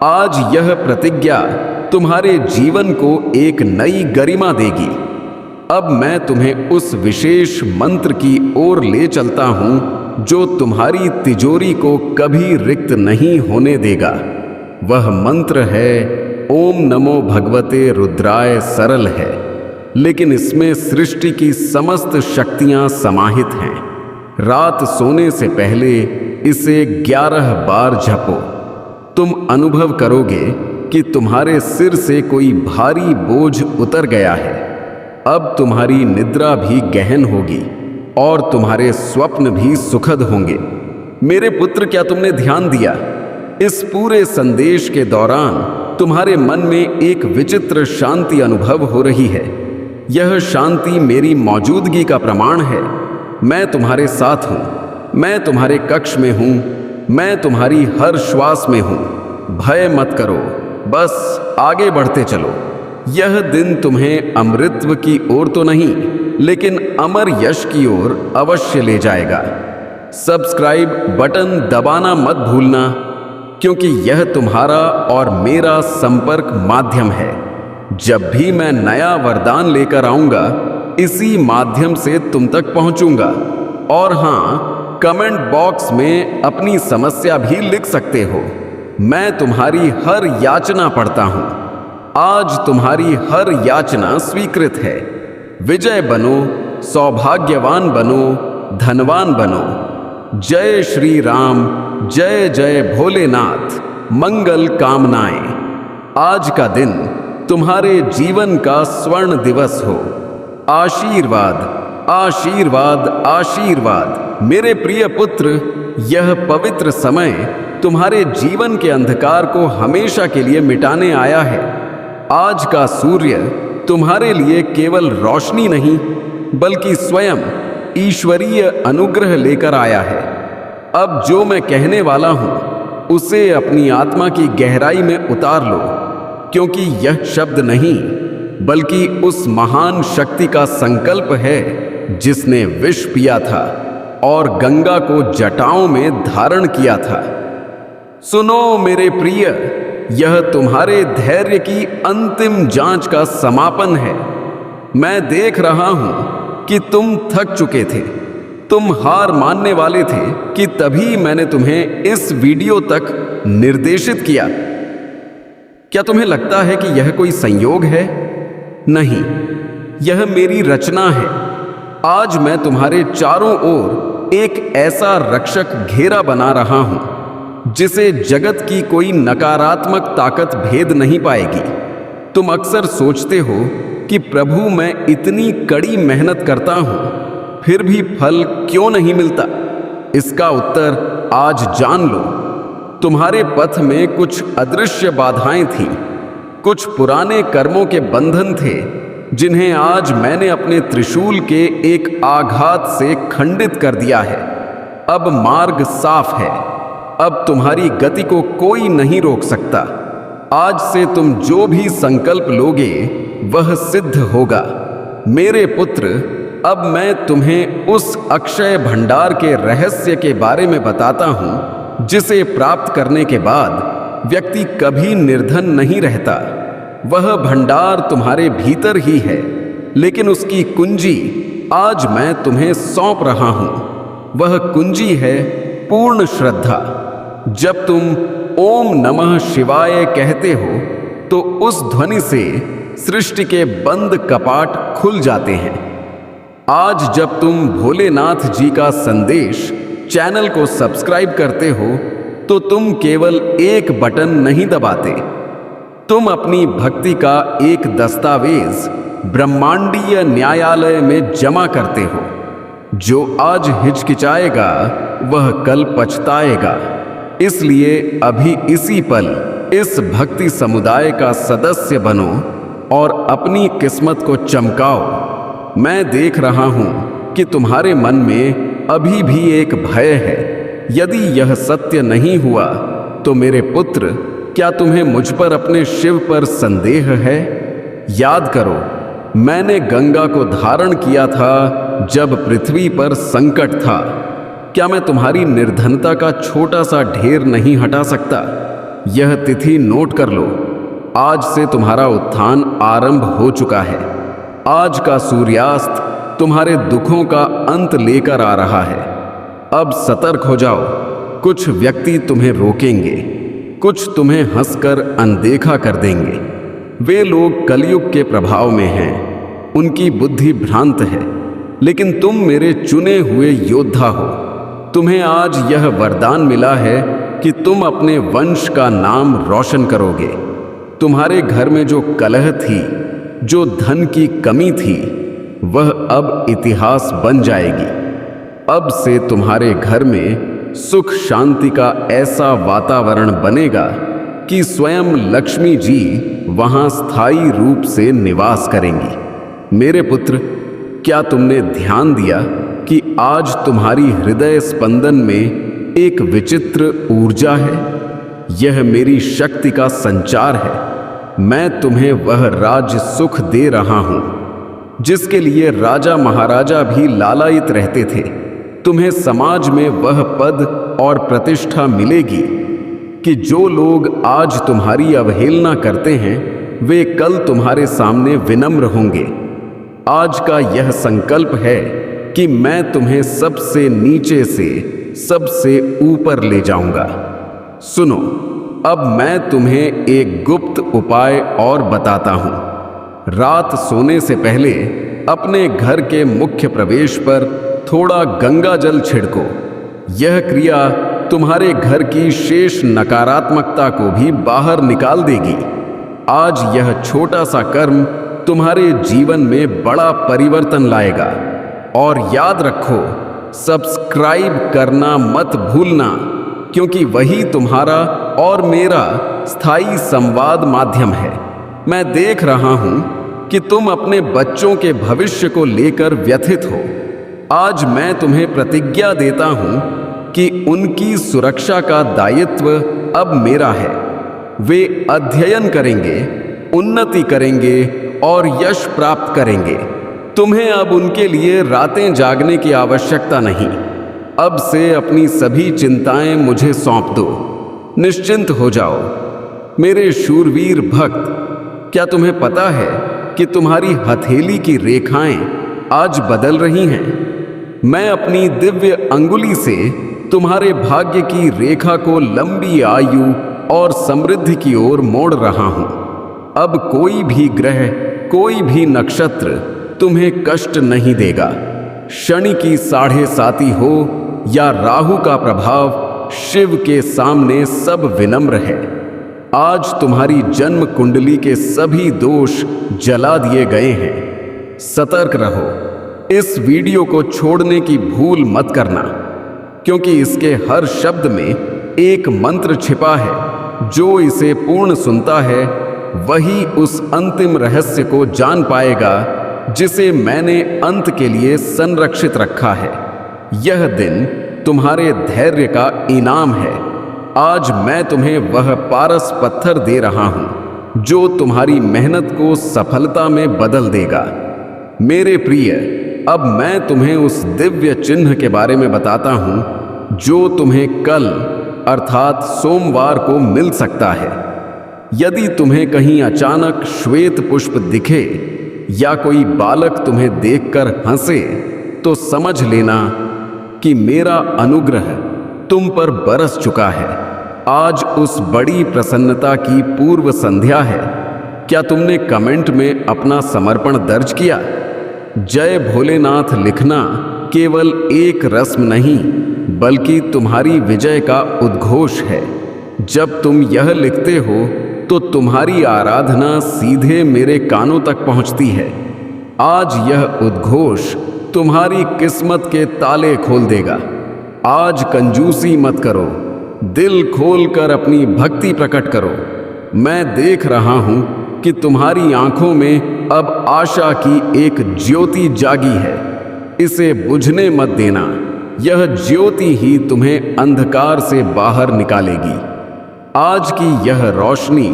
आज यह प्रतिज्ञा तुम्हारे जीवन को एक नई गरिमा देगी। अब मैं तुम्हें उस विशेष मंत्र की ओर ले चलता हूं जो तुम्हारी तिजोरी को कभी रिक्त नहीं होने देगा। वह मंत्र है ओम नमो भगवते रुद्राय। सरल है, लेकिन इसमें सृष्टि की समस्त शक्तियां समाहित हैं। रात सोने से पहले इसे 11 बार जपो। तुम अनुभव करोगे कि तुम्हारे सिर से कोई भारी बोझ उतर गया है। अब तुम्हारी निद्रा भी गहन होगी और तुम्हारे स्वप्न भी सुखद होंगे। मेरे पुत्र, क्या तुमने ध्यान दिया? इस पूरे संदेश के दौरान तुम्हारे मन में एक विचित्र शांति अनुभव हो रही है। यह शांति मेरी मौजूदगी का प्रमाण है। मैं तुम्हारे साथ हूं, मैं तुम्हारे कक्ष में हूं, मैं तुम्हारी हर श्वास में हूं। भय मत करो, बस आगे बढ़ते चलो। यह दिन तुम्हें अमृतत्व की ओर तो नहीं, लेकिन अमर यश की ओर अवश्य ले जाएगा। सब्सक्राइब बटन दबाना मत भूलना, क्योंकि यह तुम्हारा और मेरा संपर्क माध्यम है। जब भी मैं नया वरदान लेकर आऊंगा, इसी माध्यम से तुम तक पहुंचूंगा। और हां, कमेंट बॉक्स में अपनी समस्या भी लिख सकते हो। मैं तुम्हारी हर याचना पढ़ता हूं। आज तुम्हारी हर याचना स्वीकृत है। विजय बनो, सौभाग्यवान बनो, धनवान बनो। जय श्री राम, जय जय भोलेनाथ। मंगल कामनाएं। आज का दिन तुम्हारे जीवन का स्वर्ण दिवस हो। आशीर्वाद, आशीर्वाद, आशीर्वाद। मेरे प्रिय पुत्र, यह पवित्र समय तुम्हारे जीवन के अंधकार को हमेशा के लिए मिटाने आया है। आज का सूर्य तुम्हारे लिए केवल रोशनी नहीं, बल्कि स्वयं ईश्वरीय अनुग्रह लेकर आया है। अब जो मैं कहने वाला हूं, उसे अपनी आत्मा की गहराई में उतार लो, क्योंकि यह शब्द नहीं, बल्कि उस महान शक्ति का संकल्प है जिसने विष पिया था और गंगा को जटाओं में धारण किया था। सुनो मेरे प्रिय, यह तुम्हारे धैर्य की अंतिम जांच का समापन है। मैं देख रहा हूं कि तुम थक चुके थे, तुम हार मानने वाले थे कि तभी मैंने तुम्हें इस वीडियो तक निर्देशित किया। क्या तुम्हें लगता है कि यह कोई संयोग है? नहीं, यह मेरी रचना है। आज मैं तुम्हारे चारों ओर एक ऐसा रक्षक घेरा बना रहा हूं जिसे जगत की कोई नकारात्मक ताकत भेद नहीं पाएगी। तुम अक्सर सोचते हो कि प्रभु, मैं इतनी कड़ी मेहनत करता हूं, फिर भी फल क्यों नहीं मिलता? इसका उत्तर आज जान लो। तुम्हारे पथ में कुछ अदृश्य बाधाएं थीं, कुछ पुराने कर्मों के बंधन थे, जिन्हें आज मैंने अपने त्रिशूल के एक आघात से खंडित कर दिया है। अब मार्ग साफ है। अब तुम्हारी गति को कोई नहीं रोक सकता। आज से तुम जो भी संकल्प लोगे, वह सिद्ध होगा। मेरे पुत्र, अब मैं तुम्हें उस अक्षय भंडार के रहस्य के बारे में बताता हूं, जिसे प्राप्त करने के बाद व्यक्ति कभी निर्धन नहीं रहता। वह भंडार तुम्हारे भीतर ही है, लेकिन उसकी कुंजी आज मैं तुम्हें सौंप रहा हूं। वह कुंजी है पूर्ण श्रद्धा। जब तुम ओम नमः शिवाय कहते हो, तो उस ध्वनि से सृष्टि के बंद कपाट खुल जाते हैं। आज जब तुम भोलेनाथ जी का संदेश चैनल को सब्सक्राइब करते हो, तो तुम केवल एक बटन नहीं दबाते, तुम अपनी भक्ति का एक दस्तावेज ब्रह्मांडीय न्यायालय में जमा करते हो। जो आज हिचकिचाएगा, वह कल पछताएगा। इसलिए अभी इसी पल इस भक्ति समुदाय का सदस्य बनो और अपनी किस्मत को चमकाओ। मैं देख रहा हूं कि तुम्हारे मन में अभी भी एक भय है। यदि यह सत्य नहीं हुआ, तो मेरे पुत्र, क्या तुम्हें मुझ पर, अपने शिव पर संदेह है? याद करो, मैंने गंगा को धारण किया था जब पृथ्वी पर संकट था। क्या मैं तुम्हारी निर्धनता का छोटा सा ढेर नहीं हटा सकता? यह तिथि नोट कर लो। आज से तुम्हारा उत्थान आरंभ हो चुका है। आज का सूर्यास्त तुम्हारे दुखों का अंत लेकर आ रहा है। अब सतर्क हो जाओ। कुछ व्यक्ति तुम्हें रोकेंगे, कुछ तुम्हें हंसकर अनदेखा कर देंगे। वे लोग कलयुग के प्रभाव में हैं, उनकी बुद्धि भ्रांत है, लेकिन तुम मेरे चुने हुए योद्धा हो। तुम्हें आज यह वरदान मिला है कि तुम अपने वंश का नाम रोशन करोगे। तुम्हारे घर में जो कलह थी, जो धन की कमी थी, वह अब इतिहास बन जाएगी। अब से तुम्हारे घर में सुख शांति का ऐसा वातावरण बनेगा कि स्वयं लक्ष्मी जी वहां स्थायी रूप से निवास करेंगी। मेरे पुत्र, क्या तुमने ध्यान दिया कि आज तुम्हारी हृदय स्पंदन में एक विचित्र ऊर्जा है? यह मेरी शक्ति का संचार है। मैं तुम्हें वह राज्य सुख दे रहा हूं जिसके लिए राजा महाराजा भी लालायित रहते थे। तुम्हें समाज में वह पद और प्रतिष्ठा मिलेगी कि जो लोग आज तुम्हारी अवहेलना करते हैं, वे कल तुम्हारे सामने विनम्र होंगे। आज का यह संकल्प है कि मैं तुम्हें सबसे नीचे से सबसे ऊपर ले जाऊंगा। सुनो, अब मैं तुम्हें एक गुप्त उपाय और बताता हूं। रात सोने से पहले अपने घर के मुख्य प्रवेश पर थोड़ा गंगा जल छिड़को। यह क्रिया तुम्हारे घर की शेष नकारात्मकता को भी बाहर निकाल देगी। आज यह छोटा सा कर्म तुम्हारे जीवन में बड़ा परिवर्तन लाएगा। और याद रखो, सब्सक्राइब करना मत भूलना, क्योंकि वही तुम्हारा और मेरा स्थायी संवाद माध्यम है। मैं देख रहा हूं कि तुम अपने बच्चों के भविष्य को लेकर व्यथित हो। आज मैं तुम्हें प्रतिज्ञा देता हूं कि उनकी सुरक्षा का दायित्व अब मेरा है। वे अध्ययन करेंगे, उन्नति करेंगे और यश प्राप्त करेंगे। तुम्हें अब उनके लिए रातें जागने की आवश्यकता नहीं। अब से अपनी सभी चिंताएं मुझे सौंप दो। निश्चिंत हो जाओ मेरे शूरवीर भक्त। क्या तुम्हें पता है कि तुम्हारी हथेली की रेखाएं आज बदल रही हैं? मैं अपनी दिव्य अंगुली से तुम्हारे भाग्य की रेखा को लंबी आयु और समृद्धि की ओर मोड़ रहा हूं। अब कोई भी ग्रह, कोई भी नक्षत्र तुम्हें कष्ट नहीं देगा। शनि की 7.5 हो या राहु का प्रभाव, शिव के सामने सब विनम्र है। आज तुम्हारी जन्म कुंडली के सभी दोष जला दिए गए हैं। सतर्क रहो। इस वीडियो को छोड़ने की भूल मत करना, क्योंकि इसके हर शब्द में एक मंत्र छिपा है। जो इसे पूर्ण सुनता है वही उस अंतिम रहस्य को जान पाएगा जिसे मैंने अंत के लिए संरक्षित रखा है। यह दिन तुम्हारे धैर्य का इनाम है। आज मैं तुम्हें वह पारस पत्थर दे रहा हूं जो तुम्हारी मेहनत को सफलता में बदल देगा। मेरे प्रिय, अब मैं तुम्हें उस दिव्य चिन्ह के बारे में बताता हूं जो तुम्हें कल अर्थात सोमवार को मिल सकता है। यदि तुम्हें कहीं अचानक श्वेत पुष्प दिखे या कोई बालक तुम्हें देखकर हंसे, तो समझ लेना कि मेरा अनुग्रह तुम पर बरस चुका है। आज उस बड़ी प्रसन्नता की पूर्व संध्या है। क्या तुमने कमेंट में अपना समर्पण दर्ज किया? जय भोलेनाथ लिखना केवल एक रस्म नहीं, बल्कि तुम्हारी विजय का उद्घोष है। जब तुम यह लिखते हो तो तुम्हारी आराधना सीधे मेरे कानों तक पहुंचती है। आज यह उद्घोष तुम्हारी किस्मत के ताले खोल देगा। आज कंजूसी मत करो, दिल खोलकर अपनी भक्ति प्रकट करो। मैं देख रहा हूं कि तुम्हारी आंखों में अब आशा की एक ज्योति जागी है। इसे बुझने मत देना। यह ज्योति ही तुम्हें अंधकार से बाहर निकालेगी। आज की यह रोशनी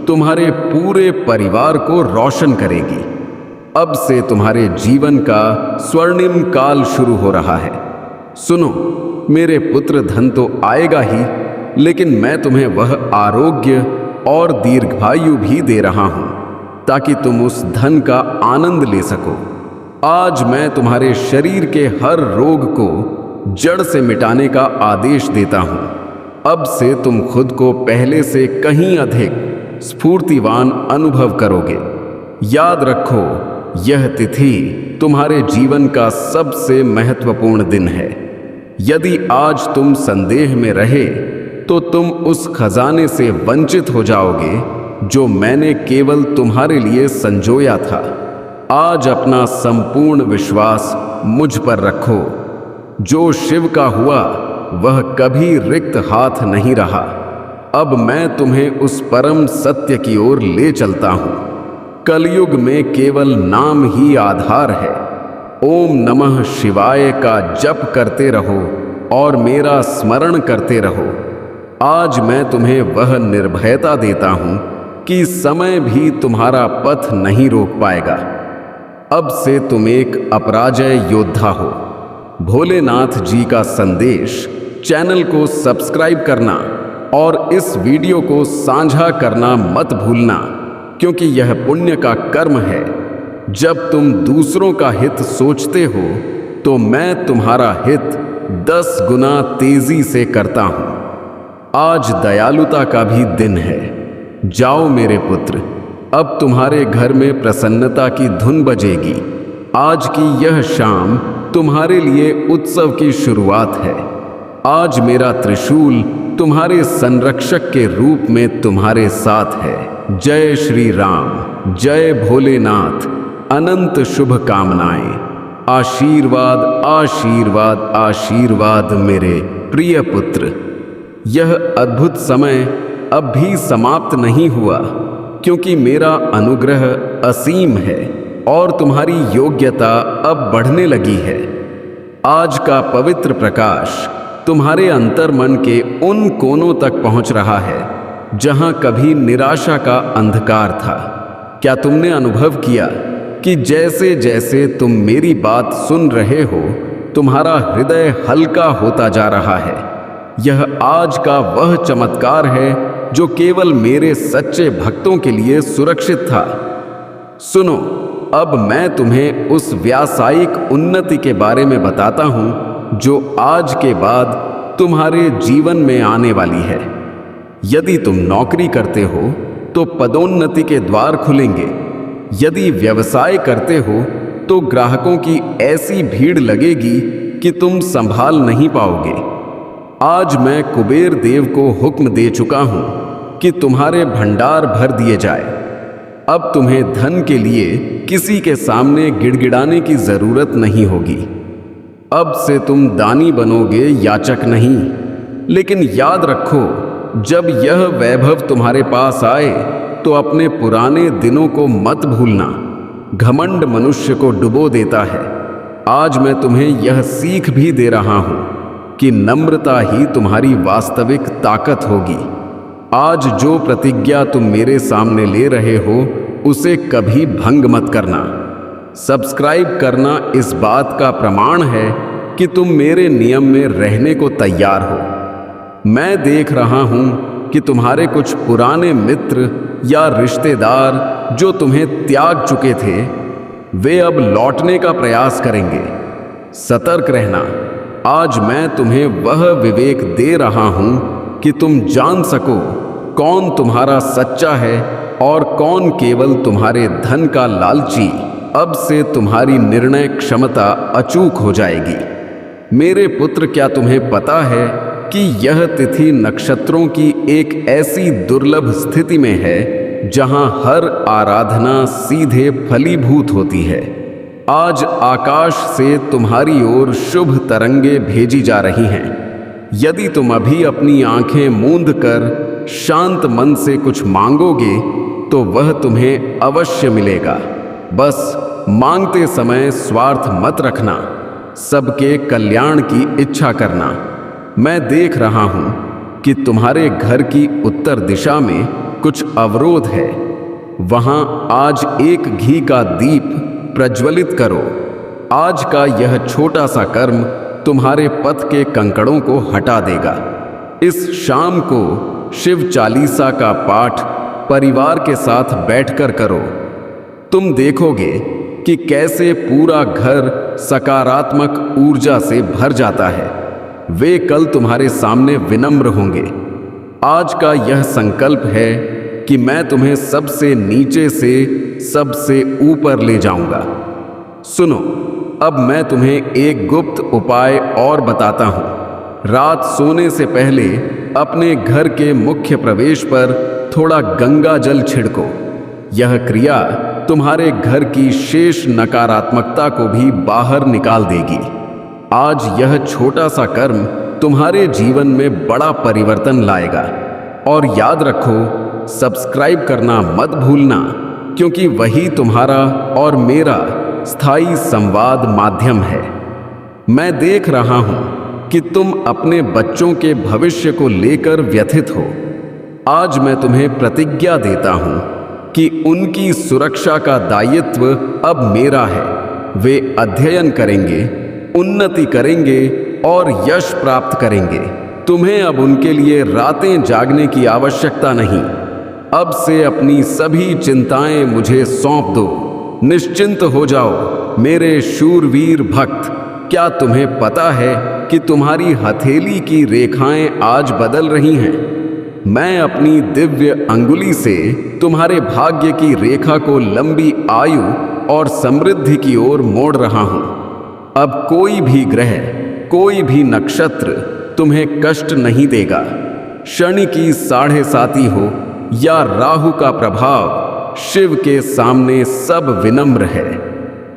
तुम्हारे पूरे परिवार को रोशन करेगी। अब से तुम्हारे जीवन का स्वर्णिम काल शुरू हो रहा है। सुनो मेरे पुत्र, धन तो आएगा ही, लेकिन मैं तुम्हें वह आरोग्य और दीर्घायु भी दे रहा हूं ताकि तुम उस धन का आनंद ले सको। आज मैं तुम्हारे शरीर के हर रोग को जड़ से मिटाने का आदेश देता हूं। अब से तुम खुद को पहले से कहीं अधिक स्फूर्तिवान अनुभव करोगे। याद रखो, यह तिथि तुम्हारे जीवन का सबसे महत्वपूर्ण दिन है। यदि आज तुम संदेह में रहे तो तुम उस खजाने से वंचित हो जाओगे जो मैंने केवल तुम्हारे लिए संजोया था। आज अपना संपूर्ण विश्वास मुझ पर रखो। जो शिव का हुआ वह कभी रिक्त हाथ नहीं रहा। अब मैं तुम्हें उस परम सत्य की ओर ले चलता हूं। कलयुग में केवल नाम ही आधार है। ओम नमः शिवाय का जप करते रहो और मेरा स्मरण करते रहो। आज मैं तुम्हें वह निर्भयता देता हूं कि समय भी तुम्हारा पथ नहीं रोक पाएगा। अब से तुम एक अपराजय योद्धा हो। भोलेनाथ जी का संदेश चैनल को सब्सक्राइब करना और इस वीडियो को साझा करना मत भूलना, क्योंकि यह पुण्य का कर्म है। जब तुम दूसरों का हित सोचते हो तो मैं तुम्हारा हित 10 गुना तेजी से करता हूं। आज दयालुता का भी दिन है। जाओ मेरे पुत्र, अब तुम्हारे घर में प्रसन्नता की धुन बजेगी। आज की यह शाम तुम्हारे लिए उत्सव की शुरुआत है। आज मेरा त्रिशूल तुम्हारे संरक्षक के रूप में तुम्हारे साथ है। जय श्री राम, जय भोलेनाथ, अनंत शुभकामनाएं। आशीर्वाद आशीर्वाद आशीर्वाद मेरे प्रिय पुत्र। यह अद्भुत समय अब भी समाप्त नहीं हुआ, क्योंकि मेरा अनुग्रह असीम है और तुम्हारी योग्यता अब बढ़ने लगी है। आज का पवित्र प्रकाश तुम्हारे अंतर्मन के उन कोनों तक पहुंच रहा है जहां कभी निराशा का अंधकार था। क्या तुमने अनुभव किया कि जैसे जैसे तुम मेरी बात सुन रहे हो, तुम्हारा हृदय हल्का होता जा रहा है? यह आज का वह चमत्कार है जो केवल मेरे सच्चे भक्तों के लिए सुरक्षित था। सुनो, अब मैं तुम्हें उस व्यावसायिक उन्नति के बारे में बताता हूं जो आज के बाद तुम्हारे जीवन में आने वाली है। यदि तुम नौकरी करते हो तो पदोन्नति के द्वार खुलेंगे। यदि व्यवसाय करते हो तो ग्राहकों की ऐसी भीड़ लगेगी कि तुम संभाल नहीं पाओगे। आज मैं कुबेर देव को हुक्म दे चुका हूं कि तुम्हारे भंडार भर दिए जाए। अब तुम्हें धन के लिए किसी के सामने गिड़गिड़ाने की जरूरत नहीं होगी। अब से तुम दानी बनोगे, याचक नहीं। लेकिन याद रखो, जब यह वैभव तुम्हारे पास आए तो अपने पुराने दिनों को मत भूलना। घमंड मनुष्य को डुबो देता है। आज मैं तुम्हें यह सीख भी दे रहा हूं कि नम्रता ही तुम्हारी वास्तविक ताकत होगी। आज जो प्रतिज्ञा तुम मेरे सामने ले रहे हो उसे कभी भंग मत करना। सब्सक्राइब करना इस बात का प्रमाण है कि तुम मेरे नियम में रहने को तैयार हो। मैं देख रहा हूं कि तुम्हारे कुछ पुराने मित्र या रिश्तेदार जो तुम्हें त्याग चुके थे, वे अब लौटने का प्रयास करेंगे। सतर्क रहना। आज मैं तुम्हें वह विवेक दे रहा हूं कि तुम जान सको कौन तुम्हारा सच्चा है और कौन केवल तुम्हारे धन का लालची। अब से तुम्हारी निर्णय क्षमता अचूक हो जाएगी। मेरे पुत्र, क्या तुम्हें पता है कि यह तिथि नक्षत्रों की एक ऐसी दुर्लभ स्थिति में है जहां हर आराधना सीधे फलीभूत होती है। आज आकाश से तुम्हारी ओर शुभ तरंगे भेजी जा रही हैं। यदि तुम अभी अपनी आंखें मूंद कर शांत मन से कुछ मांगोगे तो वह तुम्हें अवश्य मिलेगा। बस मांगते समय स्वार्थ मत रखना, सबके कल्याण की इच्छा करना। मैं देख रहा हूं कि तुम्हारे घर की उत्तर दिशा में कुछ अवरोध है। वहां आज एक घी का दीप प्रज्वलित करो। आज का यह छोटा सा कर्म तुम्हारे पथ के कंकड़ों को हटा देगा। इस शाम को शिव चालीसा का पाठ परिवार के साथ बैठकर करो। तुम देखोगे कि कैसे पूरा घर सकारात्मक ऊर्जा से भर जाता है। वे कल तुम्हारे सामने विनम्र होंगे। आज का यह संकल्प है कि मैं तुम्हें सबसे नीचे से सबसे ऊपर ले जाऊंगा। सुनो, अब मैं तुम्हें एक गुप्त उपाय और बताता हूं। रात सोने से पहले अपने घर के मुख्य प्रवेश पर थोड़ा गंगा जल छिड़को। यह क्रिया तुम्हारे घर की शेष नकारात्मकता को भी बाहर निकाल देगी। आज यह छोटा सा कर्म तुम्हारे जीवन में बड़ा परिवर्तन लाएगा। और याद रखो, सब्सक्राइब करना मत भूलना, क्योंकि वही तुम्हारा और मेरा स्थायी संवाद माध्यम है। मैं देख रहा हूं कि तुम अपने बच्चों के भविष्य को लेकर व्यथित हो। आज मैं तुम्हें प्रतिज्ञा देता हूं कि उनकी सुरक्षा का दायित्व अब मेरा है। वे अध्ययन करेंगे, उन्नति करेंगे और यश प्राप्त करेंगे। तुम्हें अब उनके लिए रातें जागने की आवश्यकता नहीं। अब से अपनी सभी चिंताएं मुझे सौंप दो। निश्चिंत हो जाओ मेरे शूरवीर भक्त। क्या तुम्हें पता है कि तुम्हारी हथेली की रेखाएं आज बदल रही हैं? मैं अपनी दिव्य अंगुली से तुम्हारे भाग्य की रेखा को लंबी आयु और समृद्धि की ओर मोड़ रहा हूं। अब कोई भी ग्रह, कोई भी नक्षत्र तुम्हें कष्ट नहीं देगा। शनि की 7.5 हो या राहु का प्रभाव, शिव के सामने सब विनम्र है।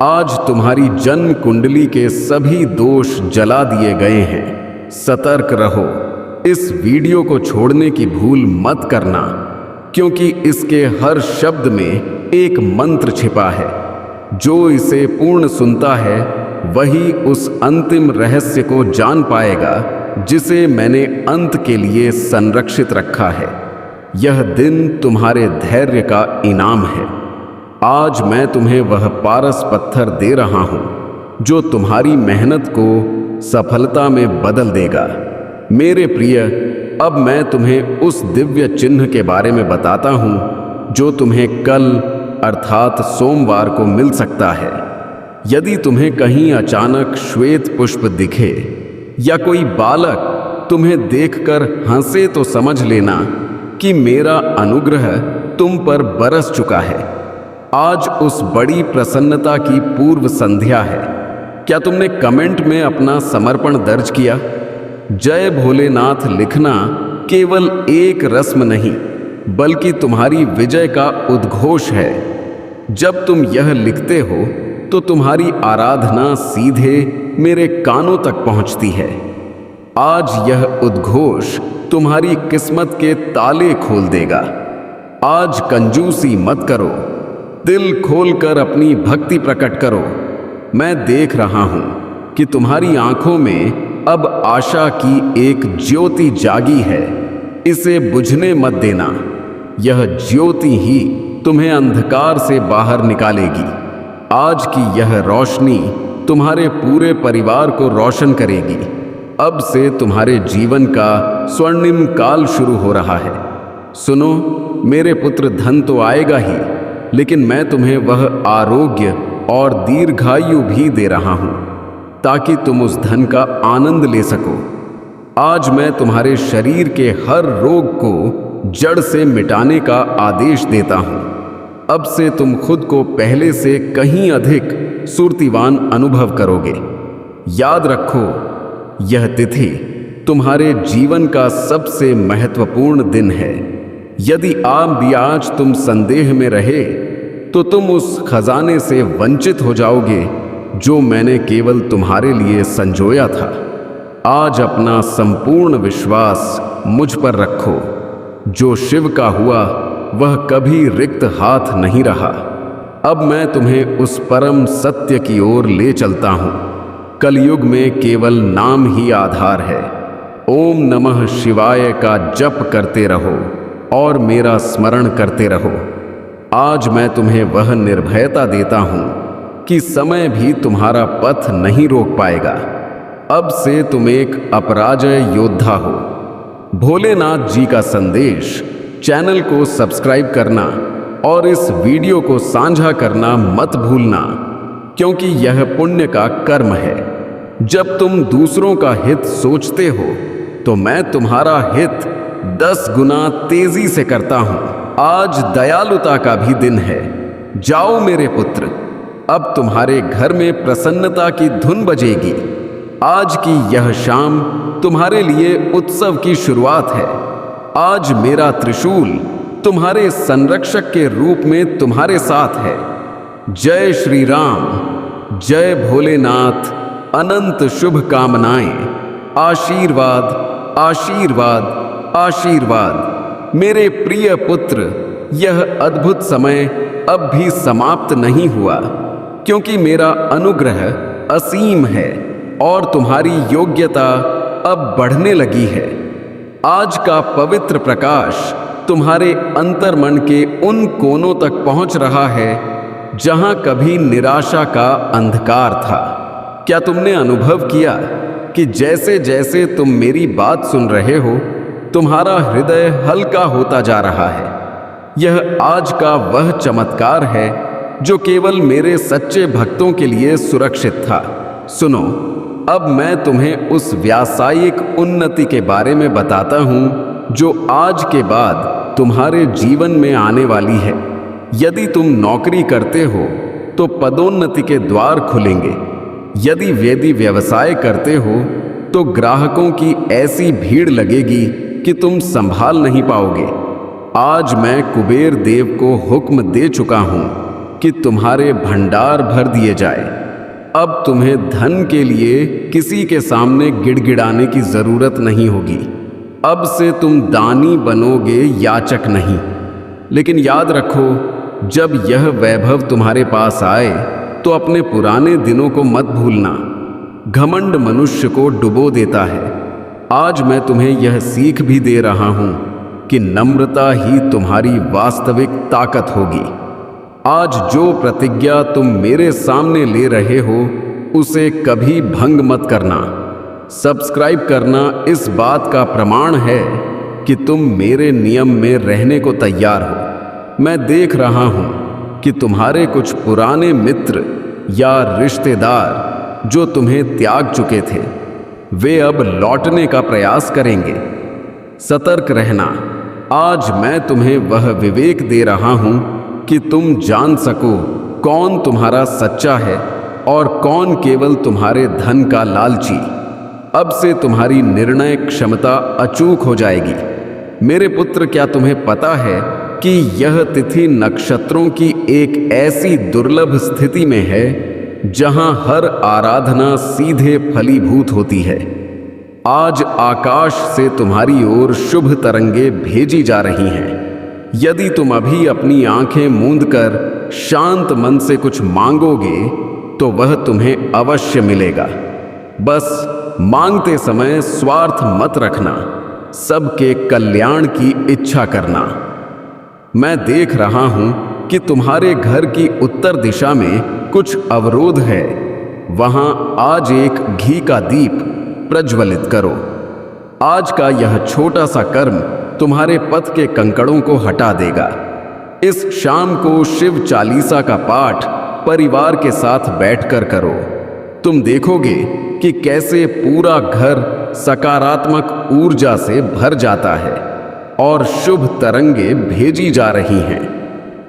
आज तुम्हारी जन्म कुंडली के सभी दोष जला दिए गए हैं। सतर्क रहो। इस वीडियो को छोड़ने की भूल मत करना, क्योंकि इसके हर शब्द में एक मंत्र छिपा है। जो इसे पूर्ण सुनता है वही उस अंतिम रहस्य को जान पाएगा जिसे मैंने अंत के लिए संरक्षित रखा है। यह दिन तुम्हारे धैर्य का इनाम है। आज मैं तुम्हें वह पारस पत्थर दे रहा हूं जो तुम्हारी मेहनत को सफलता में बदल देगा। मेरे प्रिय, अब मैं तुम्हें उस दिव्य चिन्ह के बारे में बताता हूं जो तुम्हें कल अर्थात सोमवार को मिल सकता है। यदि तुम्हें कहीं अचानक श्वेत पुष्प दिखे या कोई बालक तुम्हें देखकर हंसे तो समझ लेना कि मेरा अनुग्रह तुम पर बरस चुका है। आज उस बड़ी प्रसन्नता की पूर्व संध्या है। क्या तुमने कमेंट में अपना समर्पण दर्ज किया? जय भोलेनाथ लिखना केवल एक रस्म नहीं, बल्कि तुम्हारी विजय का उद्घोष है। जब तुम यह लिखते हो तो तुम्हारी आराधना सीधे मेरे कानों तक पहुंचती है। आज यह उद्घोष तुम्हारी किस्मत के ताले खोल देगा। आज कंजूसी मत करो, दिल खोलकर अपनी भक्ति प्रकट करो। मैं देख रहा हूं कि तुम्हारी आंखों में अब आशा की एक ज्योति जागी है। इसे बुझने मत देना। यह ज्योति ही तुम्हें अंधकार से बाहर निकालेगी। आज की यह रोशनी तुम्हारे पूरे परिवार को रोशन करेगी। अब से तुम्हारे जीवन का स्वर्णिम काल शुरू हो रहा है। सुनो मेरे पुत्र, धन तो आएगा ही, लेकिन मैं तुम्हें वह आरोग्य और दीर्घायु भी दे रहा हूं ताकि तुम उस धन का आनंद ले सको। आज मैं तुम्हारे शरीर के हर रोग को जड़ से मिटाने का आदेश देता हूं। अब से तुम खुद को पहले से कहीं अधिक सुर्तिवान अनुभव करोगे। याद रखो, यह तिथि तुम्हारे जीवन का सबसे महत्वपूर्ण दिन है। यदि आज तुम संदेह में रहे तो तुम उस खजाने से वंचित हो जाओगे जो मैंने केवल तुम्हारे लिए संजोया था। आज अपना संपूर्ण विश्वास मुझ पर रखो। जो शिव का हुआ वह कभी रिक्त हाथ नहीं रहा। अब मैं तुम्हें उस परम सत्य की ओर ले चलता हूं। कलयुग में केवल नाम ही आधार है। ओम नमः शिवाय का जप करते रहो और मेरा स्मरण करते रहो। आज मैं तुम्हें वह निर्भयता देता हूं कि समय भी तुम्हारा पथ नहीं रोक पाएगा। अब से तुम एक अपराजय योद्धा हो। भोलेनाथ जी का संदेश चैनल को सब्सक्राइब करना और इस वीडियो को साझा करना मत भूलना, क्योंकि यह पुण्य का कर्म है। जब तुम दूसरों का हित सोचते हो तो मैं तुम्हारा हित 10 गुना तेजी से करता हूं। आज दयालुता का भी दिन है। जाओ मेरे पुत्र, अब तुम्हारे घर में प्रसन्नता की धुन बजेगी। आज की यह शाम तुम्हारे लिए उत्सव की शुरुआत है। आज मेरा त्रिशूल तुम्हारे संरक्षक के रूप में तुम्हारे साथ है। जय श्री राम, जय भोलेनाथ, अनंत शुभ कामनाएं। आशीर्वाद, आशीर्वाद, आशीर्वाद। मेरे प्रिय पुत्र, यह अद्भुत समय अब भी समाप्त नहीं हुआ, क्योंकि मेरा अनुग्रह असीम है और तुम्हारी योग्यता अब बढ़ने लगी है। आज का पवित्र प्रकाश तुम्हारे अंतर्मन के उन कोनों तक पहुंच रहा है जहां कभी निराशा का अंधकार था। क्या तुमने अनुभव किया कि जैसे जैसे तुम मेरी बात सुन रहे हो, तुम्हारा हृदय हल्का होता जा रहा है? यह आज का वह चमत्कार है जो केवल मेरे सच्चे भक्तों के लिए सुरक्षित था। सुनो, अब मैं तुम्हें उस व्यावसायिक उन्नति के बारे में बताता हूं जो आज के बाद तुम्हारे जीवन में आने वाली है। यदि तुम नौकरी करते हो तो पदोन्नति के द्वार खुलेंगे। यदि वेदी व्यवसाय करते हो तो ग्राहकों की ऐसी भीड़ लगेगी कि तुम संभाल नहीं पाओगे। आज मैं कुबेर देव को हुक्म दे चुका हूं कि तुम्हारे भंडार भर दिए जाए। अब तुम्हें धन के लिए किसी के सामने गिड़गिड़ाने की जरूरत नहीं होगी। अब से तुम दानी बनोगे, याचक नहीं। लेकिन याद रखो, जब यह वैभव तुम्हारे पास आए तो अपने पुराने दिनों को मत भूलना। घमंड मनुष्य को डुबो देता है। आज मैं तुम्हें यह सीख भी दे रहा हूं कि नम्रता ही तुम्हारी वास्तविक ताकत होगी। आज जो प्रतिज्ञा तुम मेरे सामने ले रहे हो, उसे कभी भंग मत करना। सब्सक्राइब करना इस बात का प्रमाण है कि तुम मेरे नियम में रहने को तैयार हो। मैं देख रहा हूं कि तुम्हारे कुछ पुराने मित्र या रिश्तेदार जो तुम्हें त्याग चुके थे, वे अब लौटने का प्रयास करेंगे। सतर्क रहना। आज मैं तुम्हें वह विवेक दे रहा हूं कि तुम जान सको कौन तुम्हारा सच्चा है और कौन केवल तुम्हारे धन का लालची। अब से तुम्हारी निर्णय क्षमता अचूक हो जाएगी। मेरे पुत्र, क्या तुम्हें पता है कि यह तिथि नक्षत्रों की एक ऐसी दुर्लभ स्थिति में है जहां हर आराधना सीधे फलीभूत होती है। आज आकाश से तुम्हारी ओर शुभ तरंगे भेजी जा रही हैं। यदि तुम अभी अपनी आंखें मूंद कर शांत मन से कुछ मांगोगे तो वह तुम्हें अवश्य मिलेगा। बस मांगते समय स्वार्थ मत रखना, सबके कल्याण की इच्छा करना। मैं देख रहा हूं कि तुम्हारे घर की उत्तर दिशा में कुछ अवरोध है। वहां आज एक घी का दीप प्रज्वलित करो। आज का यह छोटा सा कर्म तुम्हारे पथ के कंकड़ों को हटा देगा। इस शाम को शिव चालीसा का पाठ परिवार के साथ बैठकर करो। तुम देखोगे कि कैसे पूरा घर सकारात्मक ऊर्जा से भर जाता है और शुभ तरंगे भेजी जा रही हैं।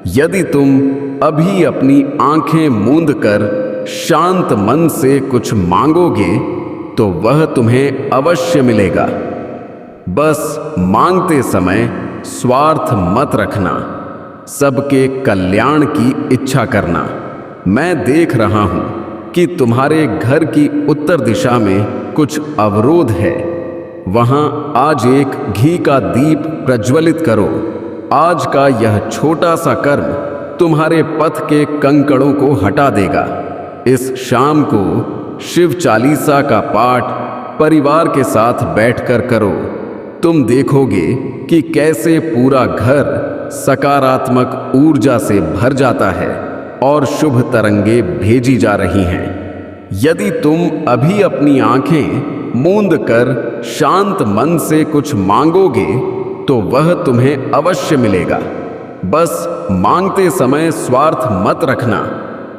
यदि तुम अभी अपनी आंखें मूंद कर शांत मन से कुछ मांगोगे तो वह तुम्हें अवश्य मिलेगा। बस मांगते समय स्वार्थ मत रखना, सबके कल्याण की इच्छा करना। मैं देख रहा हूं कि तुम्हारे घर की उत्तर दिशा में कुछ अवरोध है। वहां आज एक घी का दीप प्रज्वलित करो। आज का यह छोटा सा कर्म तुम्हारे पथ के कंकड़ों को हटा देगा। इस शाम को शिव चालीसा का पाठ परिवार के साथ बैठकर करो। तुम देखोगे कि कैसे पूरा घर सकारात्मक ऊर्जा से भर जाता है और शुभ तरंगे भेजी जा रही हैं। यदि तुम अभी अपनी आंखें मूंद कर शांत मन से कुछ मांगोगे तो वह तुम्हें अवश्य मिलेगा। बस मांगते समय स्वार्थ मत रखना,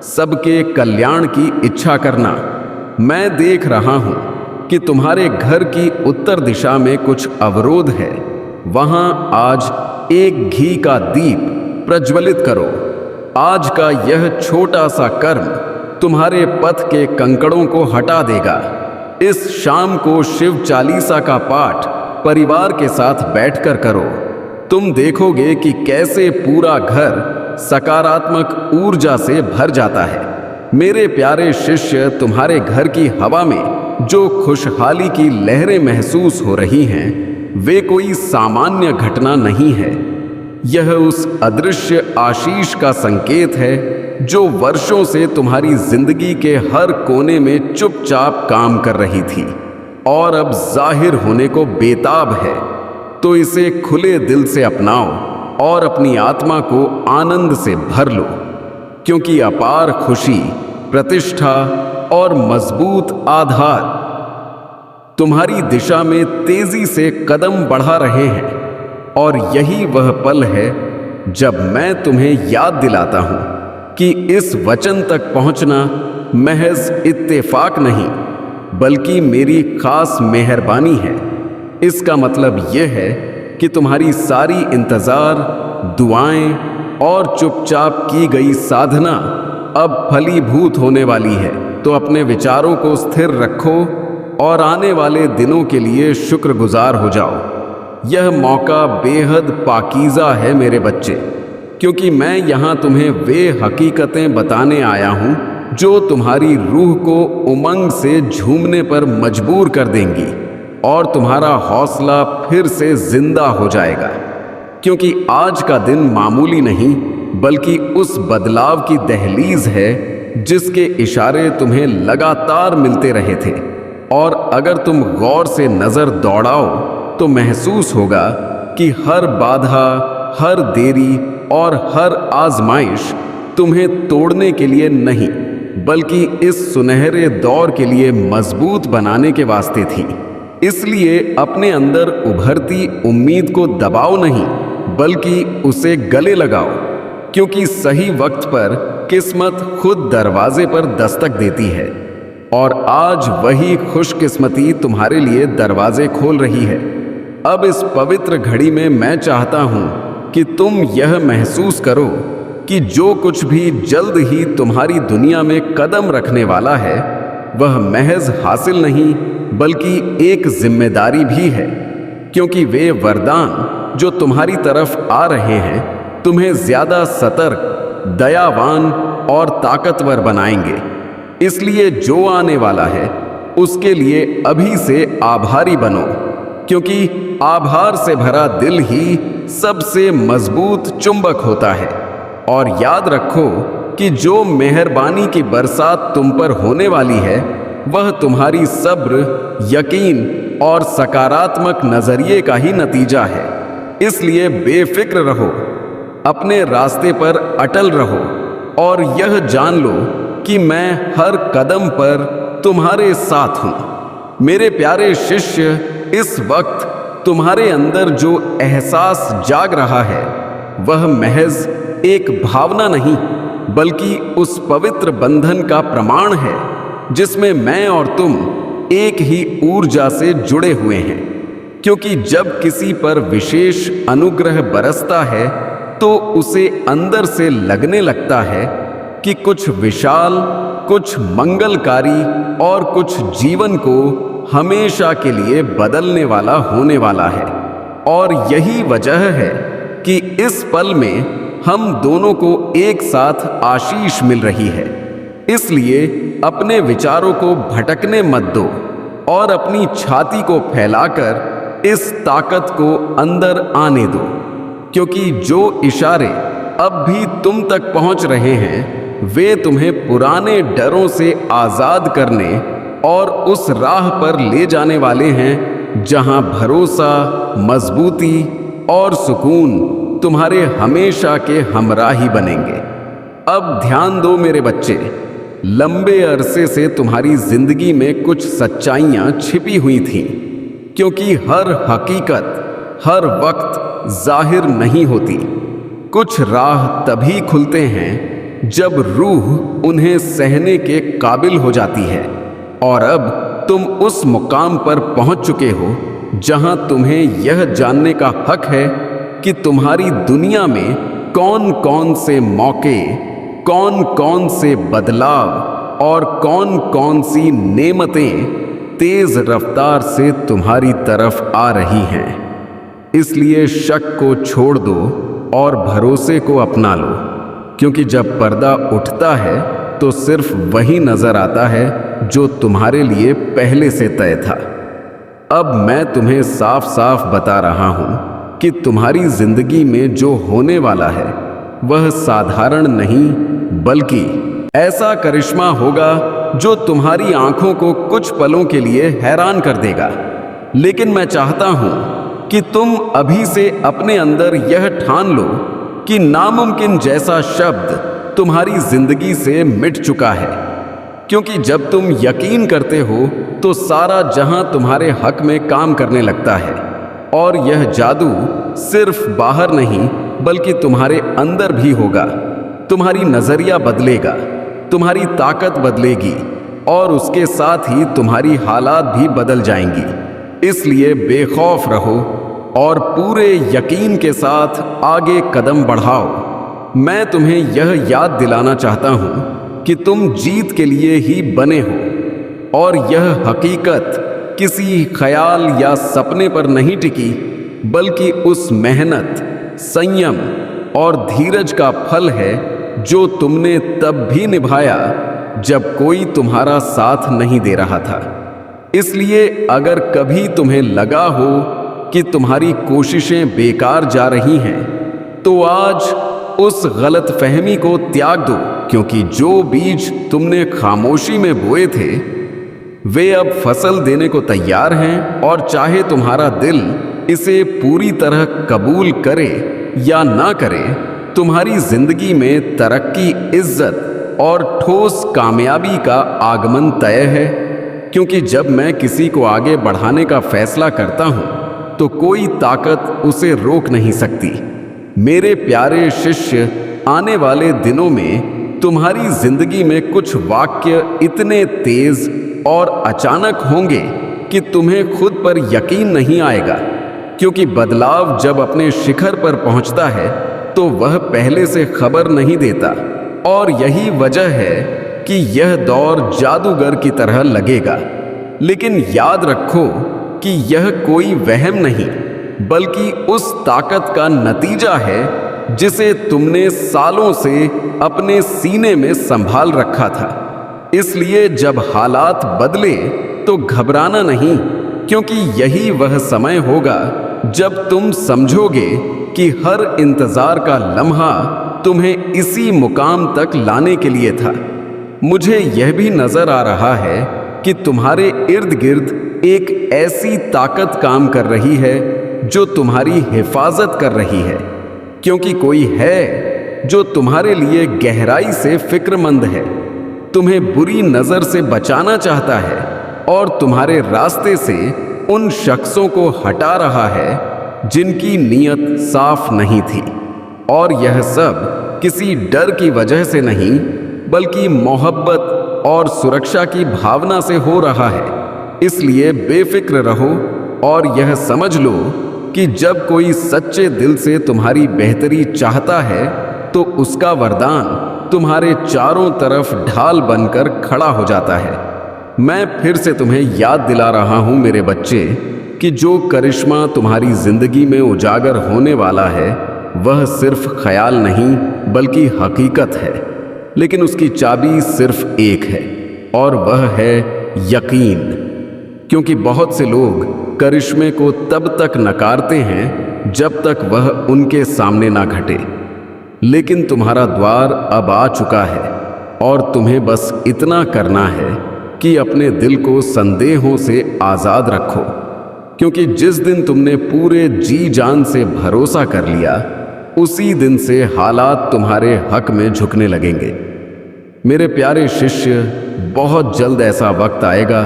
सबके कल्याण की इच्छा करना। मैं देख रहा हूं कि तुम्हारे घर की उत्तर दिशा में कुछ अवरोध है। वहां आज एक घी का दीप प्रज्वलित करो। आज का यह छोटा सा कर्म तुम्हारे पथ के कंकड़ों को हटा देगा। इस शाम को शिव चालीसा का पाठ परिवार के साथ बैठकर करो। तुम देखोगे कि कैसे पूरा घर सकारात्मक ऊर्जा से भर जाता है। मेरे प्यारे शिष्य, तुम्हारे घर की हवा में जो खुशहाली की लहरें महसूस हो रही हैं, वे कोई सामान्य घटना नहीं है। यह उस अदृश्य आशीष का संकेत है जो वर्षों से तुम्हारी जिंदगी के हर कोने में चुपचाप काम कर रही थी और अब जाहिर होने को बेताब है। तो इसे खुले दिल से अपनाओ और अपनी आत्मा को आनंद से भर लो, क्योंकि अपार खुशी, प्रतिष्ठा और मजबूत आधार तुम्हारी दिशा में तेजी से कदम बढ़ा रहे हैं। और यही वह पल है जब मैं तुम्हें याद दिलाता हूं कि इस वचन तक पहुंचना महज इत्तेफाक नहीं, बल्कि मेरी खास मेहरबानी है। इसका मतलब यह है कि तुम्हारी सारी इंतजार, दुआएं और चुपचाप की गई साधना अब फलीभूत होने वाली है। तो अपने विचारों को स्थिर रखो और आने वाले दिनों के लिए शुक्रगुजार हो जाओ। यह मौका बेहद पाकीज़ा है मेरे बच्चे, क्योंकि मैं यहाँ तुम्हें वे हकीकतें बताने आया हूँ जो तुम्हारी रूह को उमंग से झूमने पर मजबूर कर देंगी और तुम्हारा हौसला फिर से जिंदा हो जाएगा। क्योंकि आज का दिन मामूली नहीं, बल्कि उस बदलाव की दहलीज है जिसके इशारे तुम्हें लगातार मिलते रहे थे। और अगर तुम गौर से नजर दौड़ाओ तो महसूस होगा कि हर बाधा, हर देरी और हर आजमाइश तुम्हें तोड़ने के लिए नहीं, बल्कि इस सुनहरे दौर के लिए मजबूत बनाने के वास्ते थी। इसलिए अपने अंदर उभरती उम्मीद को दबाओ नहीं, बल्कि उसे गले लगाओ, क्योंकि सही वक्त पर किस्मत खुद दरवाजे पर दस्तक देती है। और आज वही खुशकिस्मती तुम्हारे लिए दरवाजे खोल रही है। अब इस पवित्र घड़ी में मैं चाहता हूं कि तुम यह महसूस करो कि जो कुछ भी जल्द ही तुम्हारी दुनिया में कदम रखने वाला है, वह महज हासिल नहीं, बल्कि एक जिम्मेदारी भी है। क्योंकि वे वरदान जो तुम्हारी तरफ आ रहे हैं तुम्हें ज्यादा सतर्क, दयावान और ताकतवर बनाएंगे। इसलिए जो आने वाला है उसके लिए अभी से आभारी बनो, क्योंकि आभार से भरा दिल ही सबसे मजबूत चुंबक होता है। और याद रखो कि जो मेहरबानी की बरसात तुम पर होने वाली है, वह तुम्हारी सब्र, यकीन और सकारात्मक नजरिए का ही नतीजा है। इसलिए बेफिक्र रहो, अपने रास्ते पर अटल रहो और यह जान लो कि मैं हर कदम पर तुम्हारे साथ हूं। मेरे प्यारे शिष्य, इस वक्त तुम्हारे अंदर जो एहसास जाग रहा है वह महज एक भावना नहीं, बल्कि उस पवित्र बंधन का प्रमाण है जिसमें मैं और तुम एक ही ऊर्जा से जुड़े हुए हैं। क्योंकि जब किसी पर विशेष अनुग्रह बरसता है तो उसे अंदर से लगने लगता है कि कुछ विशाल, कुछ मंगलकारी और कुछ जीवन को हमेशा के लिए बदलने वाला होने वाला है। और यही वजह है कि इस पल में हम दोनों को एक साथ आशीष मिल रही है। इसलिए अपने विचारों को भटकने मत दो और अपनी छाती को फैलाकर इस ताकत को अंदर आने दो, क्योंकि जो इशारे अब भी तुम तक पहुंच रहे हैं वे तुम्हें पुराने डरों से आजाद करने और उस राह पर ले जाने वाले हैं जहां भरोसा, मजबूती और सुकून तुम्हारे हमेशा के हमराही बनेंगे। अब ध्यान दो मेरे बच्चे, लंबे अरसे से तुम्हारी जिंदगी में कुछ सच्चाइयां छिपी हुई थीं, क्योंकि हर हकीकत हर वक्त जाहिर नहीं होती। कुछ राह तभी खुलते हैं जब रूह उन्हें सहने के काबिल हो जाती है। और अब तुम उस मुकाम पर पहुंच चुके हो जहां तुम्हें यह जानने का हक है कि तुम्हारी दुनिया में कौन कौन से मौके, कौन कौन से बदलाव और कौन कौन सी नेमतें तेज रफ्तार से तुम्हारी तरफ आ रही हैं। इसलिए शक को छोड़ दो और भरोसे को अपना लो, क्योंकि जब पर्दा उठता है तो सिर्फ वही नजर आता है जो तुम्हारे लिए पहले से तय था। अब मैं तुम्हें साफ साफ बता रहा हूं कि तुम्हारी जिंदगी में जो होने वाला है वह साधारण नहीं, बल्कि ऐसा करिश्मा होगा जो तुम्हारी आंखों को कुछ पलों के लिए हैरान कर देगा। लेकिन मैं चाहता हूं कि तुम अभी से अपने अंदर यह ठान लो कि नामुमकिन जैसा शब्द तुम्हारी जिंदगी से मिट चुका है, क्योंकि जब तुम यकीन करते हो तो सारा जहां तुम्हारे हक में काम करने लगता है। और यह जादू सिर्फ बाहर नहीं बल्कि तुम्हारे अंदर भी होगा। तुम्हारी नजरिया बदलेगा, तुम्हारी ताकत बदलेगी और उसके साथ ही तुम्हारी हालात भी बदल जाएंगी। इसलिए बेखौफ रहो और पूरे यकीन के साथ आगे कदम बढ़ाओ। मैं तुम्हें यह याद दिलाना चाहता हूं कि तुम जीत के लिए ही बने हो और यह हकीकत किसी ख्याल या सपने पर नहीं टिकी, बल्कि उस मेहनत, संयम और धीरज का फल है जो तुमने तब भी निभाया जब कोई तुम्हारा साथ नहीं दे रहा था। इसलिए अगर कभी तुम्हें लगा हो कि तुम्हारी कोशिशें बेकार जा रही हैं, तो आज उस गलतफहमी को त्याग दो, क्योंकि जो बीज तुमने खामोशी में बोए थे वे अब फसल देने को तैयार हैं। और चाहे तुम्हारा दिल इसे पूरी तरह कबूल करे या ना करे, तुम्हारी जिंदगी में तरक्की, इज्जत और ठोस कामयाबी का आगमन तय है। क्योंकि जब मैं किसी को आगे बढ़ाने का फैसला करता हूं तो कोई ताकत उसे रोक नहीं सकती। मेरे प्यारे शिष्य, आने वाले दिनों में तुम्हारी जिंदगी में कुछ वाक्य इतने तेज और अचानक होंगे कि तुम्हें खुद पर यकीन नहीं आएगा। क्योंकि बदलाव जब अपने शिखर पर पहुंचता है तो वह पहले से खबर नहीं देता। और यही वजह है कि यह दौर जादूगर की तरह लगेगा। लेकिन याद रखो कि यह कोई वहम नहीं, बल्कि उस ताकत का नतीजा है जिसे तुमने सालों से अपने सीने में संभाल रखा था। इसलिए जब हालात बदले तो घबराना नहीं, क्योंकि यही वह समय होगा जब तुम समझोगे कि हर इंतजार का लम्हा तुम्हें इसी मुकाम तक लाने के लिए था। मुझे यह भी नजर आ रहा है कि तुम्हारे इर्द गिर्द एक ऐसी ताकत काम कर रही है जो तुम्हारी हिफाजत कर रही है, क्योंकि कोई है जो तुम्हारे लिए गहराई से फिक्रमंद है, तुम्हें बुरी नजर से बचाना चाहता है और तुम्हारे रास्ते से उन शख्सों को हटा रहा है जिनकी नीयत साफ नहीं थी। और यह सब किसी डर की वजह से नहीं, बल्कि मोहब्बत और सुरक्षा की भावना से हो रहा है। इसलिए बेफिक्र रहो और यह समझ लो कि जब कोई सच्चे दिल से तुम्हारी बेहतरी चाहता है तो उसका वरदान तुम्हारे चारों तरफ ढाल बनकर खड़ा हो जाता है। मैं फिर से तुम्हें याद दिला रहा हूं मेरे बच्चे कि जो करिश्मा तुम्हारी जिंदगी में उजागर होने वाला है वह सिर्फ ख्याल नहीं बल्कि हकीकत है। लेकिन उसकी चाबी सिर्फ एक है और वह है यकीन। क्योंकि बहुत से लोग करिश्मे को तब तक नकारते हैं जब तक वह उनके सामने ना घटे, लेकिन तुम्हारा द्वार अब आ चुका है और तुम्हें बस इतना करना है कि अपने दिल को संदेहों से आज़ाद रखो। क्योंकि जिस दिन तुमने पूरे जी जान से भरोसा कर लिया, उसी दिन से हालात तुम्हारे हक में झुकने लगेंगे। मेरे प्यारे शिष्य, बहुत जल्द ऐसा वक्त आएगा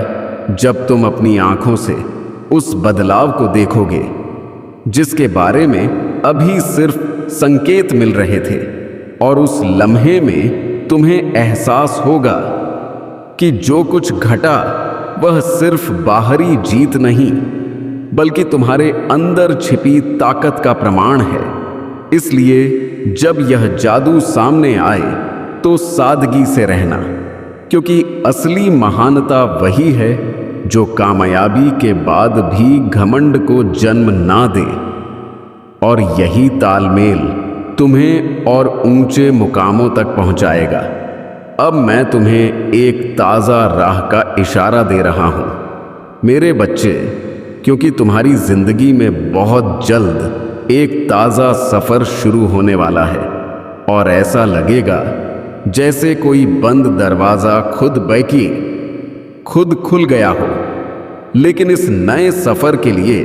जब तुम अपनी आंखों से उस बदलाव को देखोगे जिसके बारे में अभी सिर्फ संकेत मिल रहे थे, और उस लम्हे में तुम्हें एहसास होगा कि जो कुछ घटा वह सिर्फ बाहरी जीत नहीं बल्कि तुम्हारे अंदर छिपी ताकत का प्रमाण है। इसलिए जब यह जादू सामने आए तो सादगी से रहना, क्योंकि असली महानता वही है जो कामयाबी के बाद भी घमंड को जन्म ना दे, और यही तालमेल तुम्हें और ऊंचे मुकामों तक पहुंचाएगा। अब मैं तुम्हें एक ताज़ा राह का इशारा दे रहा हूं मेरे बच्चे, क्योंकि तुम्हारी जिंदगी में बहुत जल्द एक ताज़ा सफ़र शुरू होने वाला है और ऐसा लगेगा जैसे कोई बंद दरवाज़ा खुद खुल गया हो। लेकिन इस नए सफ़र के लिए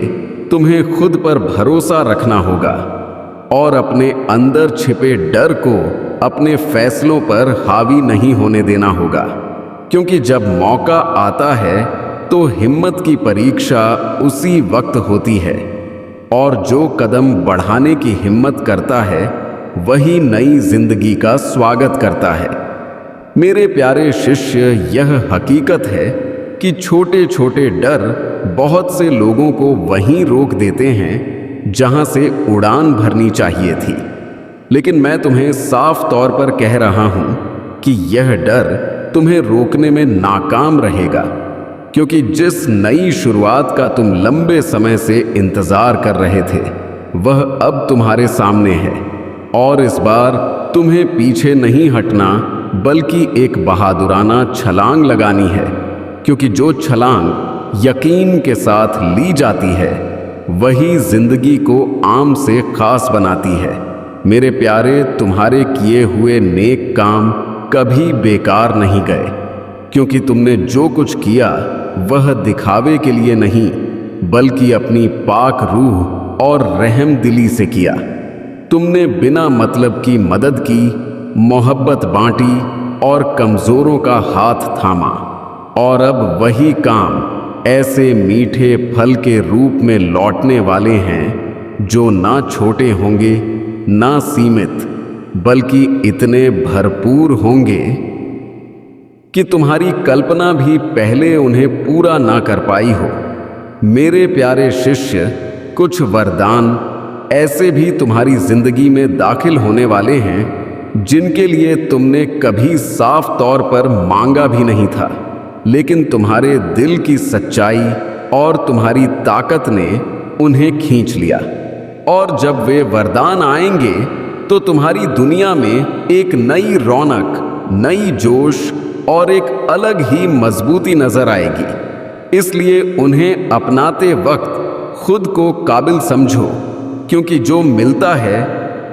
तुम्हें खुद पर भरोसा रखना होगा और अपने अंदर छिपे डर को अपने फैसलों पर हावी नहीं होने देना होगा, क्योंकि जब मौका आता है तो हिम्मत की परीक्षा उसी वक्त होती है, और जो कदम बढ़ाने की हिम्मत करता है वही नई जिंदगी का स्वागत करता है। मेरे प्यारे शिष्य, यह हकीकत है कि छोटे छोटे डर बहुत से लोगों को वहीं रोक देते हैं जहां से उड़ान भरनी चाहिए थी। लेकिन मैं तुम्हें साफ तौर पर कह रहा हूं कि यह डर तुम्हें रोकने में नाकाम रहेगा, क्योंकि जिस नई शुरुआत का तुम लंबे समय से इंतजार कर रहे थे वह अब तुम्हारे सामने है। और इस बार तुम्हें पीछे नहीं हटना बल्कि एक बहादुराना छलांग लगानी है, क्योंकि जो छलांग यकीन के साथ ली जाती है वही जिंदगी को आम से खास बनाती है। मेरे प्यारे, तुम्हारे किए हुए नेक काम कभी बेकार नहीं गए, क्योंकि तुमने जो कुछ किया वह दिखावे के लिए नहीं बल्कि अपनी पाक रूह और रहम दिली से किया। तुमने बिना मतलब की मदद की, मोहब्बत बांटी और कमजोरों का हाथ थामा, और अब वही काम ऐसे मीठे फल के रूप में लौटने वाले हैं जो ना छोटे होंगे ना सीमित, बल्कि इतने भरपूर होंगे कि तुम्हारी कल्पना भी पहले उन्हें पूरा ना कर पाई हो। मेरे प्यारे शिष्य, कुछ वरदान ऐसे भी तुम्हारी जिंदगी में दाखिल होने वाले हैं जिनके लिए तुमने कभी साफ तौर पर मांगा भी नहीं था, लेकिन तुम्हारे दिल की सच्चाई और तुम्हारी ताकत ने उन्हें खींच लिया। और जब वे वरदान आएंगे तो तुम्हारी दुनिया में एक नई रौनक, नई जोश और एक अलग ही मजबूती नजर आएगी। इसलिए उन्हें अपनाते वक्त खुद को काबिल समझो, क्योंकि जो मिलता है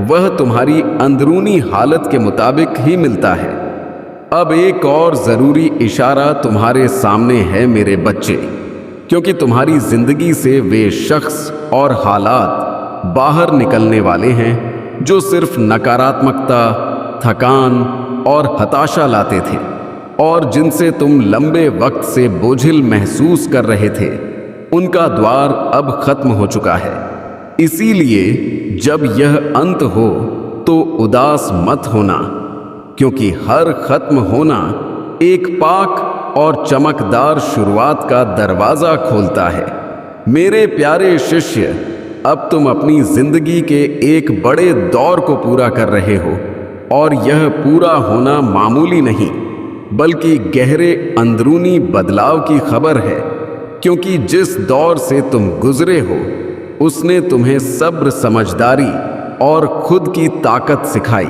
वह तुम्हारी अंदरूनी हालत के मुताबिक ही मिलता है। अब एक और ज़रूरी इशारा तुम्हारे सामने है मेरे बच्चे, क्योंकि तुम्हारी जिंदगी से वे शख्स और हालात बाहर निकलने वाले हैं जो सिर्फ नकारात्मकता, थकान और हताशा लाते थे, और जिनसे तुम लंबे वक्त से बोझिल महसूस कर रहे थे। उनका द्वार अब खत्म हो चुका है। इसीलिए जब यह अंत हो तो उदास मत होना, क्योंकि हर खत्म होना एक पाक और चमकदार शुरुआत का दरवाजा खोलता है। मेरे प्यारे शिष्य, अब तुम अपनी जिंदगी के एक बड़े दौर को पूरा कर रहे हो, और यह पूरा होना मामूली नहीं बल्कि गहरे अंदरूनी बदलाव की खबर है, क्योंकि जिस दौर से तुम गुजरे हो उसने तुम्हें सब्र, समझदारी और खुद की ताकत सिखाई।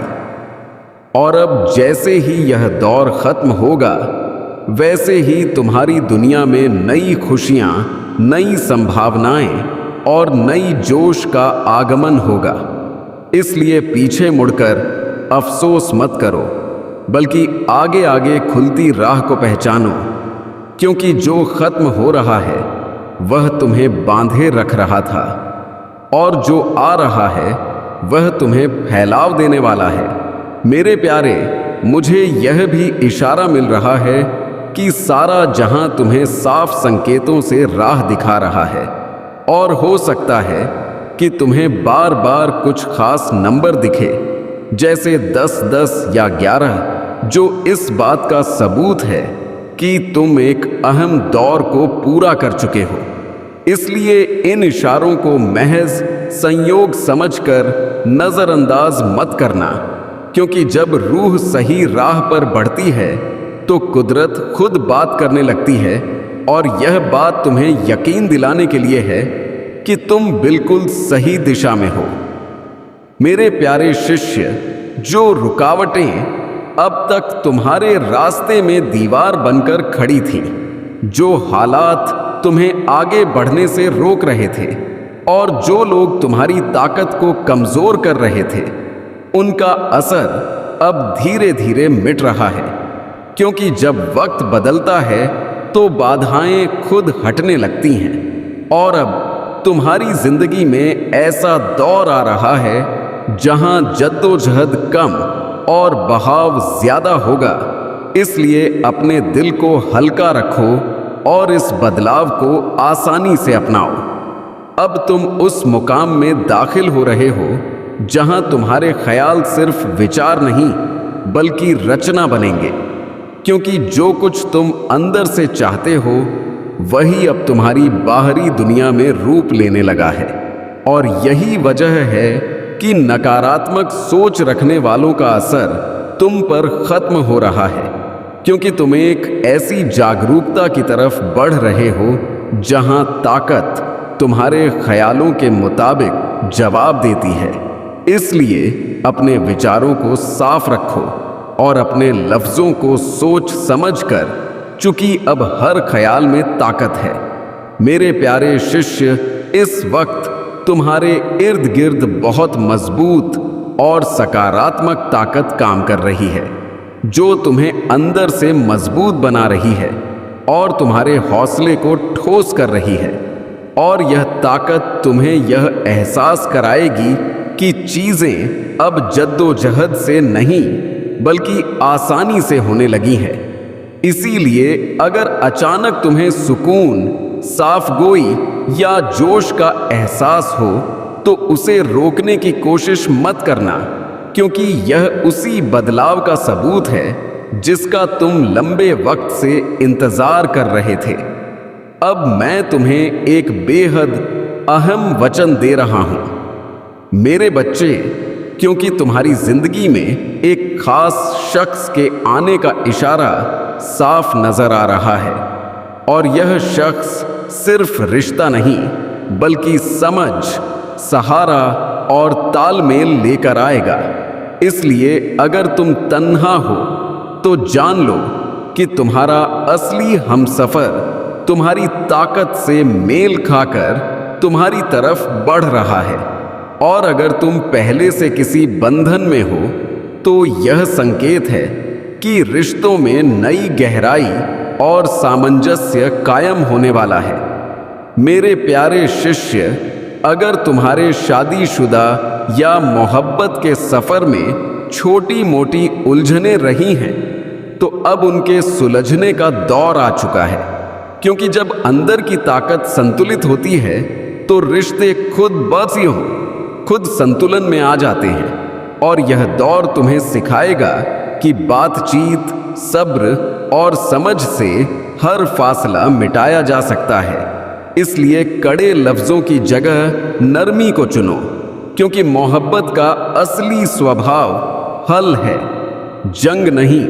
और अब जैसे ही यह दौर खत्म होगा वैसे ही तुम्हारी दुनिया में नई खुशियां, नई संभावनाएं और नई जोश का आगमन होगा। इसलिए पीछे मुड़कर अफसोस मत करो, बल्कि आगे आगे खुलती राह को पहचानो, क्योंकि जो खत्म हो रहा है वह तुम्हें बांधे रख रहा था, और जो आ रहा है वह तुम्हें फैलाव देने वाला है। मेरे प्यारे, मुझे यह भी इशारा मिल रहा है कि सारा जहां तुम्हें साफ संकेतों से राह दिखा रहा है, और हो सकता है कि तुम्हें बार बार कुछ खास नंबर दिखे, जैसे 10, 10 या 11, जो इस बात का सबूत है कि तुम एक अहम दौर को पूरा कर चुके हो। इसलिए इन इशारों को महज संयोग समझकर नजरअंदाज मत करना, क्योंकि जब रूह सही राह पर बढ़ती है तो कुदरत खुद बात करने लगती है, और यह बात तुम्हें यकीन दिलाने के लिए है कि तुम बिल्कुल सही दिशा में हो। मेरे प्यारे शिष्य, जो रुकावटें अब तक तुम्हारे रास्ते में दीवार बनकर खड़ी थी, जो हालात तुम्हें आगे बढ़ने से रोक रहे थे और जो लोग तुम्हारी ताकत को कमजोर कर रहे थे, उनका असर अब धीरे धीरे मिट रहा है। क्योंकि जब वक्त बदलता है तो बाधाएं खुद हटने लगती हैं, और अब तुम्हारी जिंदगी में ऐसा दौर आ रहा है जहां जद्दोजहद कम और बहाव ज्यादा होगा। इसलिए अपने दिल को हल्का रखो और इस बदलाव को आसानी से अपनाओ। अब तुम उस मुकाम में दाखिल हो रहे हो जहां तुम्हारे ख्याल सिर्फ विचार नहीं बल्कि रचना बनेंगे, क्योंकि जो कुछ तुम अंदर से चाहते हो वही अब तुम्हारी बाहरी दुनिया में रूप लेने लगा है। और यही वजह है कि नकारात्मक सोच रखने वालों का असर तुम पर खत्म हो रहा है, क्योंकि तुम एक ऐसी जागरूकता की तरफ बढ़ रहे हो जहां ताकत तुम्हारे ख्यालों के मुताबिक जवाब देती है। इसलिए अपने विचारों को साफ रखो और अपने लफ्जों को सोच समझकर, चूंकि अब हर ख्याल में ताकत है। मेरे प्यारे शिष्य, इस वक्त तुम्हारे इर्द गिर्द बहुत मजबूत और सकारात्मक ताकत काम कर रही है, जो तुम्हें अंदर से मजबूत बना रही है और तुम्हारे हौसले को ठोस कर रही है। और यह ताकत तुम्हें यह एहसास कराएगी कि चीजें अब जद्दोजहद से नहीं बल्कि आसानी से होने लगी हैं। इसीलिए अगर अचानक तुम्हें सुकून, साफगोई या जोश का एहसास हो तो उसे रोकने की कोशिश मत करना, क्योंकि यह उसी बदलाव का सबूत है जिसका तुम लंबे वक्त से इंतजार कर रहे थे। अब मैं तुम्हें एक बेहद अहम वचन दे रहा हूं, मेरे बच्चे, क्योंकि तुम्हारी जिंदगी में एक खास शख्स के आने का इशारा साफ नजर आ रहा है। और यह शख्स सिर्फ रिश्ता नहीं बल्कि समझ, सहारा और तालमेल लेकर आएगा। इसलिए अगर तुम तन्हा हो तो जान लो कि तुम्हारा असली हमसफर तुम्हारी ताकत से मेल खाकर तुम्हारी तरफ बढ़ रहा है। और अगर तुम पहले से किसी बंधन में हो तो यह संकेत है कि रिश्तों में नई गहराई और सामंजस्य कायम होने वाला है। मेरे प्यारे शिष्य, अगर तुम्हारे शादीशुदा या मोहब्बत के सफर में छोटी मोटी उलझनें रही हैं तो अब उनके सुलझने का दौर आ चुका है, क्योंकि जब अंदर की ताकत संतुलित होती है तो रिश्ते खुद संतुलन में आ जाते हैं। और यह दौर तुम्हें सिखाएगा कि बातचीत, सब्र और समझ से हर फासला मिटाया जा सकता है। इसलिए कड़े लफ्जों की जगह नरमी को चुनो, क्योंकि मोहब्बत का असली स्वभाव हल है, जंग नहीं।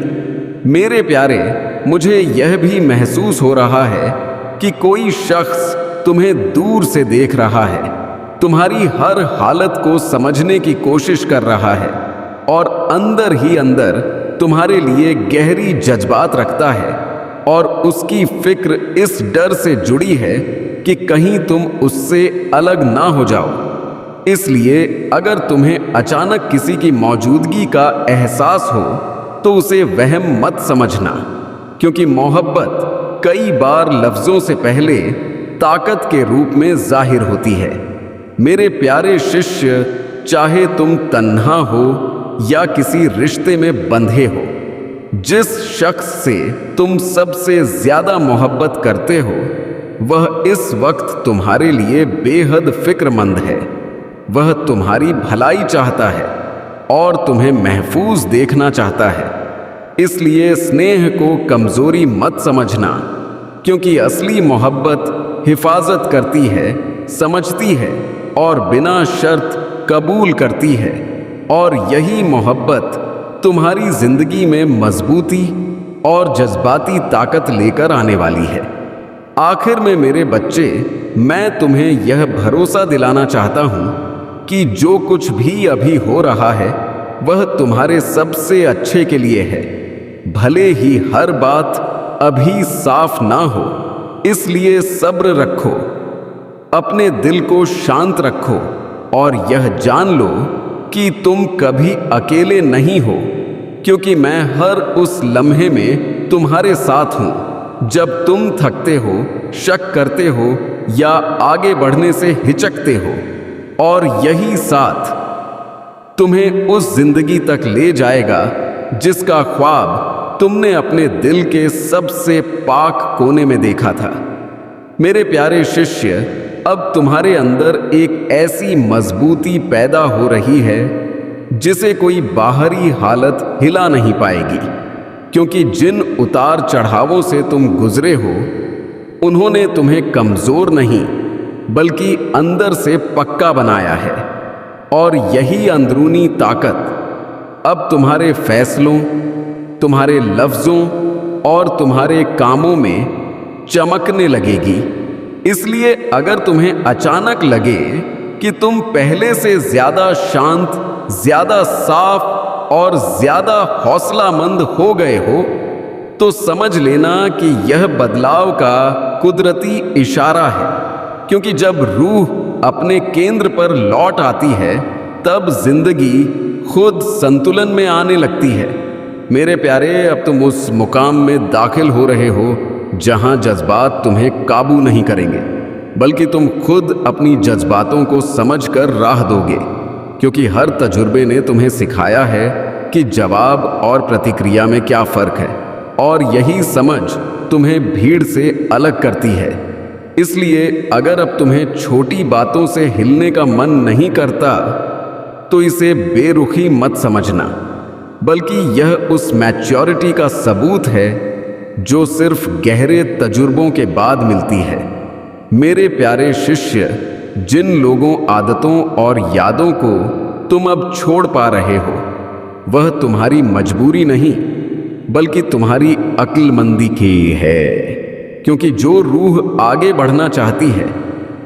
मेरे प्यारे, मुझे यह भी महसूस हो रहा है कि कोई शख्स तुम्हें दूर से देख रहा है, तुम्हारी हर हालत को समझने की कोशिश कर रहा है और अंदर ही अंदर तुम्हारे लिए गहरी जज्बात रखता है। और उसकी फिक्र इस डर से जुड़ी है कि कहीं तुम उससे अलग ना हो जाओ। इसलिए अगर तुम्हें अचानक किसी की मौजूदगी का एहसास हो तो उसे वहम मत समझना, क्योंकि मोहब्बत कई बार लफ्जों से पहले ताकत के रूप में जाहिर होती है। मेरे प्यारे शिष्य, चाहे तुम तन्हा हो या किसी रिश्ते में बंधे हो, जिस शख्स से तुम सबसे ज्यादा मोहब्बत करते हो वह इस वक्त तुम्हारे लिए बेहद फिक्रमंद है। वह तुम्हारी भलाई चाहता है और तुम्हें महफूज देखना चाहता है। इसलिए स्नेह को कमजोरी मत समझना, क्योंकि असली मोहब्बत हिफाजत करती है, समझती है और बिना शर्त कबूल करती है। और यही मोहब्बत तुम्हारी जिंदगी में मजबूती और जज्बाती ताकत लेकर आने वाली है। आखिर में मेरे बच्चे, मैं तुम्हें यह भरोसा दिलाना चाहता हूं कि जो कुछ भी अभी हो रहा है वह तुम्हारे सबसे अच्छे के लिए है। भले ही हर बात अभी साफ ना हो, इसलिए सब्र रखो, अपने दिल को शांत रखो और यह जान लो कि तुम कभी अकेले नहीं हो, क्योंकि मैं हर उस लम्हे में तुम्हारे साथ हूं जब तुम थकते हो, शक करते हो या आगे बढ़ने से हिचकते हो। और यही साथ तुम्हें उस जिंदगी तक ले जाएगा जिसका ख्वाब तुमने अपने दिल के सबसे पाक कोने में देखा था। मेरे प्यारे शिष्य, अब तुम्हारे अंदर एक ऐसी मजबूती पैदा हो रही है जिसे कोई बाहरी हालत हिला नहीं पाएगी, क्योंकि जिन उतार चढ़ावों से तुम गुजरे हो उन्होंने तुम्हें कमजोर नहीं बल्कि अंदर से पक्का बनाया है। और यही अंदरूनी ताकत अब तुम्हारे फैसलों, तुम्हारे लफ्जों और तुम्हारे कामों में चमकने लगेगी। इसलिए अगर तुम्हें अचानक लगे कि तुम पहले से ज्यादा शांत, ज्यादा साफ और ज्यादा हौसलामंद हो गए हो, तो समझ लेना कि यह बदलाव का कुदरती इशारा है, क्योंकि जब रूह अपने केंद्र पर लौट आती है तब जिंदगी खुद संतुलन में आने लगती है। मेरे प्यारे, अब तुम उस मुकाम में दाखिल हो रहे हो जहां जज्बात तुम्हें काबू नहीं करेंगे, बल्कि तुम खुद अपनी जज्बातों को समझकर राह दोगे, क्योंकि हर तजुर्बे ने तुम्हें सिखाया है कि जवाब और प्रतिक्रिया में क्या फर्क है, और यही समझ तुम्हें भीड़ से अलग करती है। इसलिए अगर अब तुम्हें छोटी बातों से हिलने का मन नहीं करता तो इसे बेरुखी मत समझना, बल्कि यह उस मैच्योरिटी का सबूत है जो सिर्फ गहरे तजुर्बों के बाद मिलती है। मेरे प्यारे शिष्य, जिन लोगों, आदतों और यादों को तुम अब छोड़ पा रहे हो वह तुम्हारी मजबूरी नहीं बल्कि तुम्हारी अक्लमंदी की है, क्योंकि जो रूह आगे बढ़ना चाहती है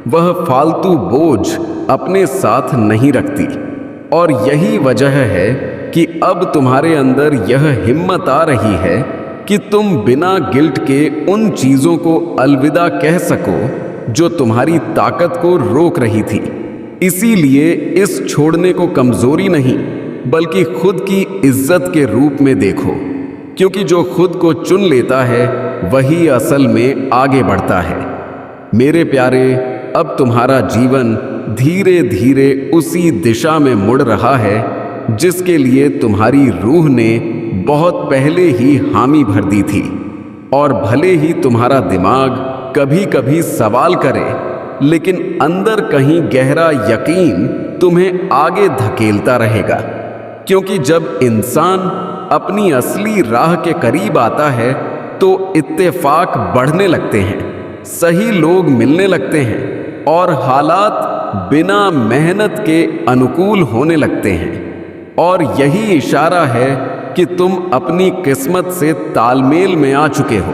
वह फालतू बोझ अपने साथ नहीं रखती। और यही वजह है कि अब तुम्हारे अंदर यह हिम्मत आ रही है कि तुम बिना गिल्ट के उन चीजों को अलविदा कह सको जो तुम्हारी ताकत को रोक रही थी। इसीलिए इस छोड़ने को कमजोरी नहीं बल्कि खुद की इज्जत के रूप में देखो, क्योंकि जो खुद को चुन लेता है वही असल में आगे बढ़ता है। मेरे प्यारे, अब तुम्हारा जीवन धीरे धीरे उसी दिशा में मुड़ रहा है जिसके लिए तुम्हारी रूह ने बहुत पहले ही हामी भर दी थी। और भले ही तुम्हारा दिमाग कभी कभी सवाल करे, लेकिन अंदर कहीं गहरा यकीन तुम्हें आगे धकेलता रहेगा, क्योंकि जब इंसान अपनी असली राह के करीब आता है तो इत्तेफाक बढ़ने लगते हैं, सही लोग मिलने लगते हैं और हालात बिना मेहनत के अनुकूल होने लगते हैं। और यही इशारा है कि तुम अपनी किस्मत से तालमेल में आ चुके हो।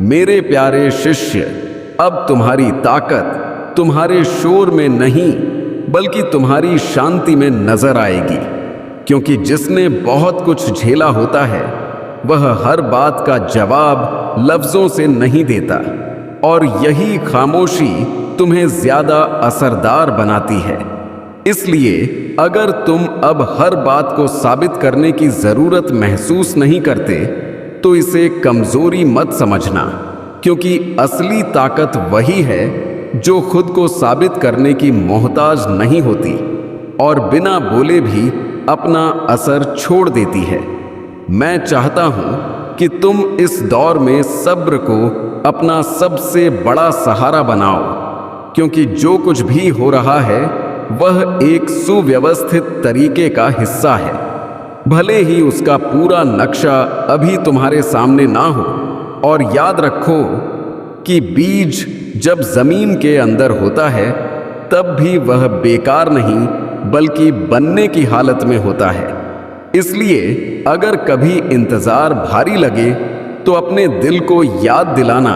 मेरे प्यारे शिष्य, अब तुम्हारी ताकत तुम्हारे शोर में नहीं बल्कि तुम्हारी शांति में नजर आएगी, क्योंकि जिसने बहुत कुछ झेला होता है वह हर बात का जवाब लफ्जों से नहीं देता, और यही खामोशी तुम्हें ज्यादा असरदार बनाती है। इसलिए अगर तुम अब हर बात को साबित करने की जरूरत महसूस नहीं करते तो इसे कमजोरी मत समझना, क्योंकि असली ताकत वही है जो खुद को साबित करने की मोहताज नहीं होती और बिना बोले भी अपना असर छोड़ देती है। मैं चाहता हूं कि तुम इस दौर में सब्र को अपना सबसे बड़ा सहारा बनाओ, क्योंकि जो कुछ भी हो रहा है वह एक सुव्यवस्थित तरीके का हिस्सा है। भले ही उसका पूरा नक्शा अभी तुम्हारे सामने ना हो। और याद रखो कि बीज जब जमीन के अंदर होता है तब भी वह बेकार नहीं बल्कि बनने की हालत में होता है। इसलिए अगर कभी इंतजार भारी लगे तो अपने दिल को याद दिलाना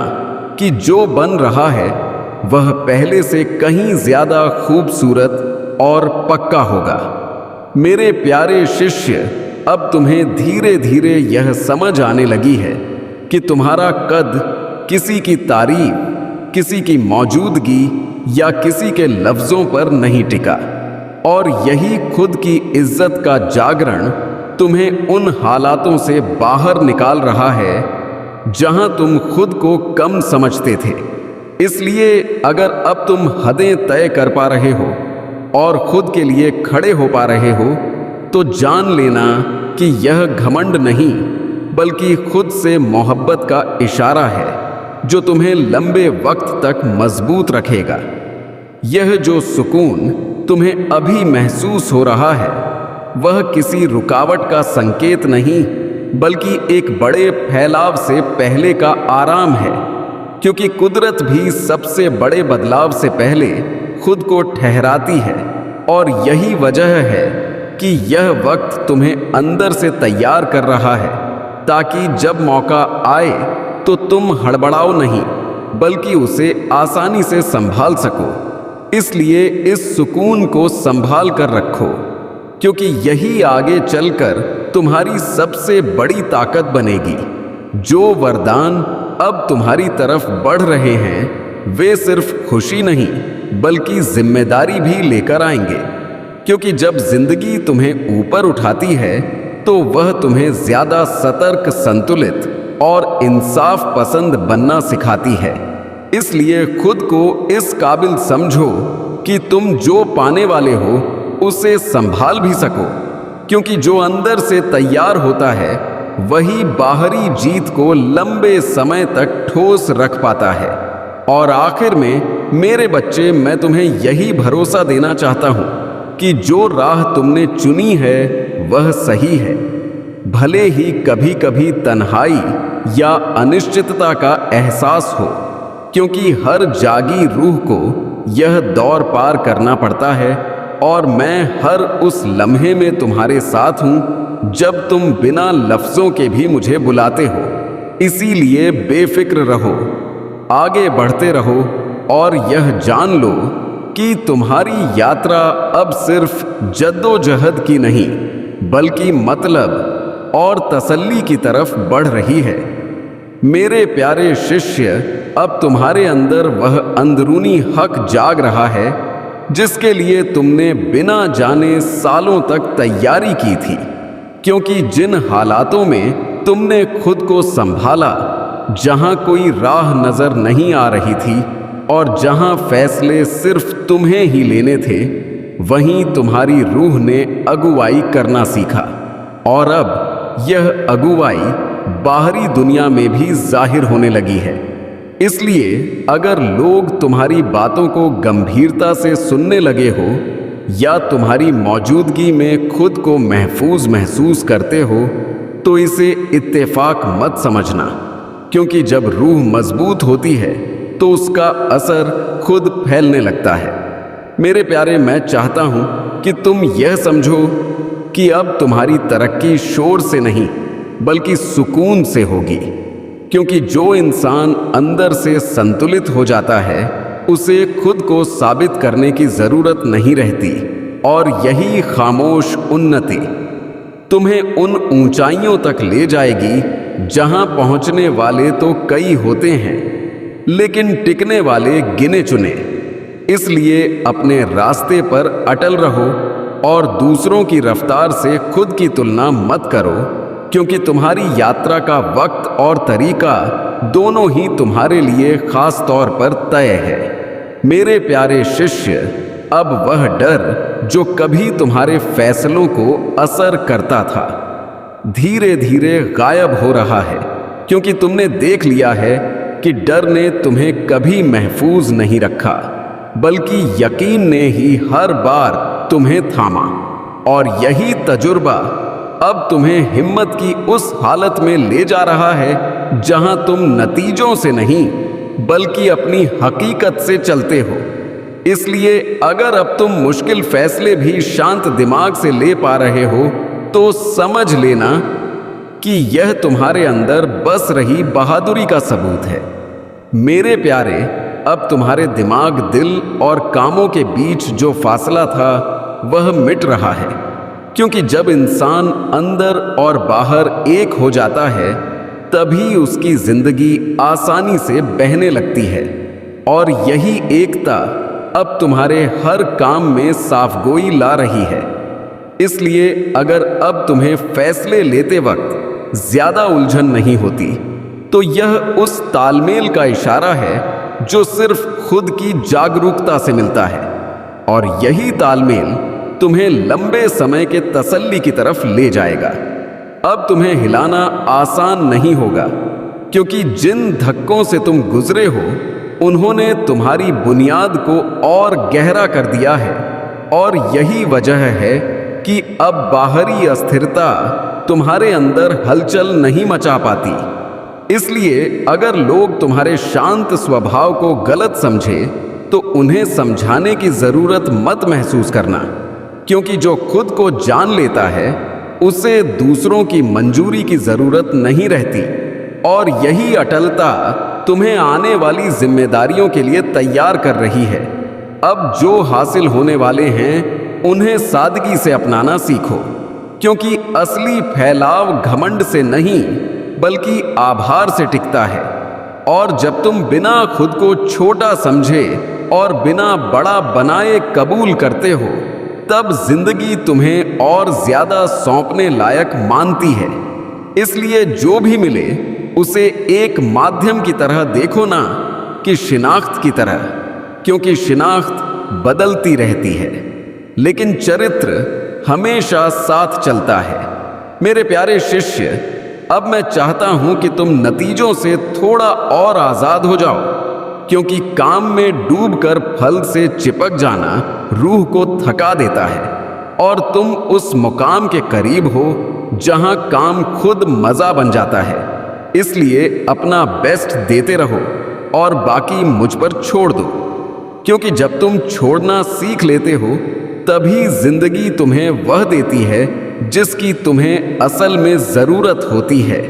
कि जो बन रहा है वह पहले से कहीं ज्यादा खूबसूरत और पक्का होगा। मेरे प्यारे शिष्य, अब तुम्हें धीरे धीरे यह समझ आने लगी है कि तुम्हारा कद किसी की तारीफ, किसी की मौजूदगी या किसी के लफ्जों पर नहीं टिका। और यही खुद की इज्जत का जागरण तुम्हें उन हालातों से बाहर निकाल रहा है जहां तुम खुद को कम समझते थे। इसलिए अगर अब तुम हदें तय कर पा रहे हो और खुद के लिए खड़े हो पा रहे हो तो जान लेना कि यह घमंड नहीं बल्कि खुद से मोहब्बत का इशारा है जो तुम्हें लंबे वक्त तक मजबूत रखेगा। यह जो सुकून तुम्हें अभी महसूस हो रहा है वह किसी रुकावट का संकेत नहीं बल्कि एक बड़े फैलाव से पहले का आराम है, क्योंकि कुदरत भी सबसे बड़े बदलाव से पहले खुद को ठहराती है। और यही वजह है कि यह वक्त तुम्हें अंदर से तैयार कर रहा है ताकि जब मौका आए तो तुम हड़बड़ाओ नहीं बल्कि उसे आसानी से संभाल सको। इसलिए इस सुकून को संभाल कर रखो, क्योंकि यही आगे चलकर तुम्हारी सबसे बड़ी ताकत बनेगी। जो वरदान अब तुम्हारी तरफ बढ़ रहे हैं वे सिर्फ खुशी नहीं बल्कि जिम्मेदारी भी लेकर आएंगे, क्योंकि जब जिंदगी तुम्हें ऊपर उठाती है तो वह तुम्हें ज्यादा सतर्क, संतुलित और इंसाफ पसंद बनना सिखाती है। इसलिए खुद को इस काबिल समझो कि तुम जो पाने वाले हो उसे संभाल भी सको, क्योंकि जो अंदर से तैयार होता है वही बाहरी जीत को लंबे समय तक ठोस रख पाता है। और आखिर में मेरे बच्चे, मैं तुम्हें यही भरोसा देना चाहता हूं कि जो राह तुमने चुनी है वह सही है। भले ही कभी कभी तन्हाई या अनिश्चितता का एहसास हो, क्योंकि हर जागी रूह को यह दौर पार करना पड़ता है। और मैं हर उस लम्हे में तुम्हारे साथ हूं जब तुम बिना लफ्जों के भी मुझे बुलाते हो। इसीलिए बेफिक्र रहो, आगे बढ़ते रहो और यह जान लो कि तुम्हारी यात्रा अब सिर्फ जद्दोजहद की नहीं बल्कि मतलब और तसल्ली की तरफ बढ़ रही है। मेरे प्यारे शिष्य, अब तुम्हारे अंदर वह अंदरूनी हक जाग रहा है जिसके लिए तुमने बिना जाने सालों तक तैयारी की थी, क्योंकि जिन हालातों में तुमने खुद को संभाला, जहां कोई राह नजर नहीं आ रही थी और जहां फैसले सिर्फ तुम्हें ही लेने थे, वहीं तुम्हारी रूह ने अगुवाई करना सीखा। और अब यह अगुवाई बाहरी दुनिया में भी जाहिर होने लगी है। इसलिए अगर लोग तुम्हारी बातों को गंभीरता से सुनने लगे हो या तुम्हारी मौजूदगी में खुद को महफूज महसूस करते हो तो इसे इत्तेफाक मत समझना, क्योंकि जब रूह मजबूत होती है तो उसका असर खुद फैलने लगता है। मेरे प्यारे, मैं चाहता हूं कि तुम यह समझो कि अब तुम्हारी तरक्की शोर से नहीं बल्कि सुकून से होगी, क्योंकि जो इंसान अंदर से संतुलित हो जाता है उसे खुद को साबित करने की जरूरत नहीं रहती। और यही खामोश उन्नति तुम्हें उन ऊंचाइयों तक ले जाएगी जहां पहुंचने वाले तो कई होते हैं लेकिन टिकने वाले गिने चुने। इसलिए अपने रास्ते पर अटल रहो और दूसरों की रफ्तार से खुद की तुलना मत करो, क्योंकि तुम्हारी यात्रा का वक्त और तरीका दोनों ही तुम्हारे लिए खास तौर पर तय है। मेरे प्यारे शिष्य, अब वह डर जो कभी तुम्हारे फैसलों को असर करता था धीरे धीरे गायब हो रहा है, क्योंकि तुमने देख लिया है कि डर ने तुम्हें कभी महफूज नहीं रखा बल्कि यकीन ने ही हर बार तुम्हें थामा। और यही तजुर्बा अब तुम्हें हिम्मत की उस हालत में ले जा रहा है जहां तुम नतीजों से नहीं बल्कि अपनी हकीकत से चलते हो। इसलिए अगर अब तुम मुश्किल फैसले भी शांत दिमाग से ले पा रहे हो तो समझ लेना कि यह तुम्हारे अंदर बस रही बहादुरी का सबूत है। मेरे प्यारे, अब तुम्हारे दिमाग, दिल और कामों के बीच जो फासला था वह मिट रहा है, क्योंकि जब इंसान अंदर और बाहर एक हो जाता है तभी उसकी जिंदगी आसानी से बहने लगती है। और यही एकता अब तुम्हारे हर काम में साफगोई ला रही है। इसलिए अगर अब तुम्हें फैसले लेते वक्त ज्यादा उलझन नहीं होती तो यह उस तालमेल का इशारा है जो सिर्फ खुद की जागरूकता से मिलता है। और यही तालमेल तुम्हें लंबे समय के तसल्ली की तरफ ले जाएगा। अब तुम्हें हिलाना आसान नहीं होगा, क्योंकि जिन धक्कों से तुम गुजरे हो उन्होंने तुम्हारी बुनियाद को और गहरा कर दिया है। और यही वजह है कि अब बाहरी अस्थिरता तुम्हारे अंदर हलचल नहीं मचा पाती। इसलिए अगर लोग तुम्हारे शांत स्वभाव को गलत समझे तो उन्हें समझाने की जरूरत मत महसूस करना, क्योंकि जो खुद को जान लेता है उसे दूसरों की मंजूरी की जरूरत नहीं रहती। और यही अटलता तुम्हें आने वाली जिम्मेदारियों के लिए तैयार कर रही है। अब जो हासिल होने वाले हैं उन्हें सादगी से अपनाना सीखो, क्योंकि असली फैलाव घमंड से नहीं बल्कि आभार से टिकता है। और जब तुम बिना खुद को छोटा समझे और बिना बड़ा बनाए कबूल करते हो तब जिंदगी तुम्हें और ज्यादा सौंपने लायक मानती है। इसलिए जो भी मिले उसे एक माध्यम की तरह देखो ना कि शिनाख्त की तरह, क्योंकि शिनाख्त बदलती रहती है लेकिन चरित्र हमेशा साथ चलता है। मेरे प्यारे शिष्य, अब मैं चाहता हूं कि तुम नतीजों से थोड़ा और आजाद हो जाओ, क्योंकि काम में डूबकर फल से चिपक जाना रूह को थका देता है और तुम उस मुकाम के करीब हो जहां काम खुद मजा बन जाता है। इसलिए अपना बेस्ट देते रहो और बाकी मुझ पर छोड़ दो, क्योंकि जब तुम छोड़ना सीख लेते हो तभी जिंदगी तुम्हें वह देती है जिसकी तुम्हें असल में जरूरत होती है,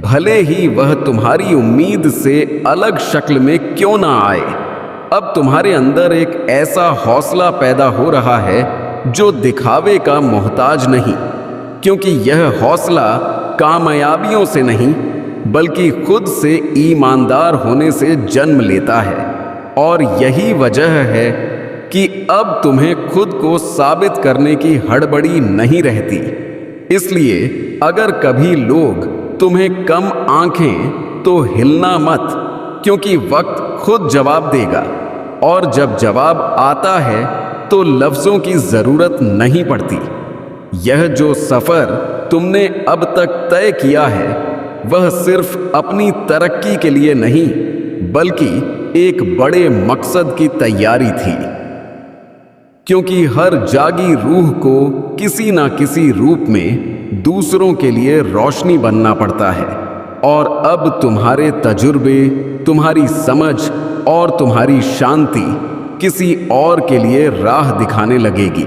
भले ही वह तुम्हारी उम्मीद से अलग शक्ल में क्यों ना आए। अब तुम्हारे अंदर एक ऐसा हौसला पैदा हो रहा है जो दिखावे का मोहताज नहीं, क्योंकि यह हौसला कामयाबियों से नहीं बल्कि खुद से ईमानदार होने से जन्म लेता है। और यही वजह है कि अब तुम्हें खुद को साबित करने की हड़बड़ी नहीं रहती। इसलिए अगर कभी लोग तुम्हें कम आंखें तो हिलना मत, क्योंकि वक्त खुद जवाब देगा। और जब जवाब आता है तो लफ्जों की जरूरत नहीं पड़ती। यह जो सफर तुमने अब तक तय किया है वह सिर्फ अपनी तरक्की के लिए नहीं बल्कि एक बड़े मकसद की तैयारी थी, क्योंकि हर जागी रूह को किसी ना किसी रूप में दूसरों के लिए रोशनी बनना पड़ता है। और अब तुम्हारे तजुर्बे, तुम्हारी समझ और तुम्हारी शांति किसी और के लिए राह दिखाने लगेगी।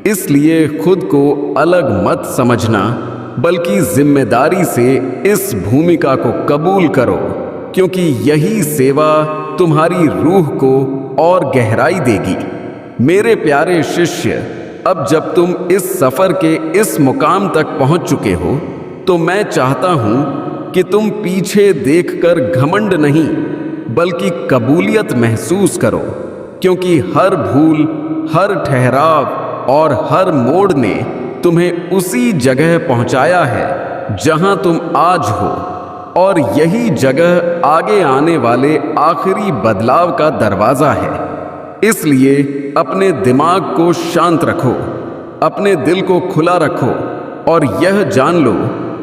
इसलिए खुद को अलग मत समझना बल्कि जिम्मेदारी से इस भूमिका को कबूल करो, क्योंकि यही सेवा तुम्हारी रूह को और गहराई देगी। मेरे प्यारे शिष्य, अब जब तुम इस सफर के इस मुकाम तक पहुंच चुके हो तो मैं चाहता हूं कि तुम पीछे देखकर घमंड नहीं बल्कि कबूलियत महसूस करो, क्योंकि हर भूल, हर ठहराव और हर मोड़ ने तुम्हें उसी जगह पहुंचाया है जहां तुम आज हो। और यही जगह आगे आने वाले आखिरी बदलाव का दरवाजा है। इसलिए अपने दिमाग को शांत रखो, अपने दिल को खुला रखो और यह जान लो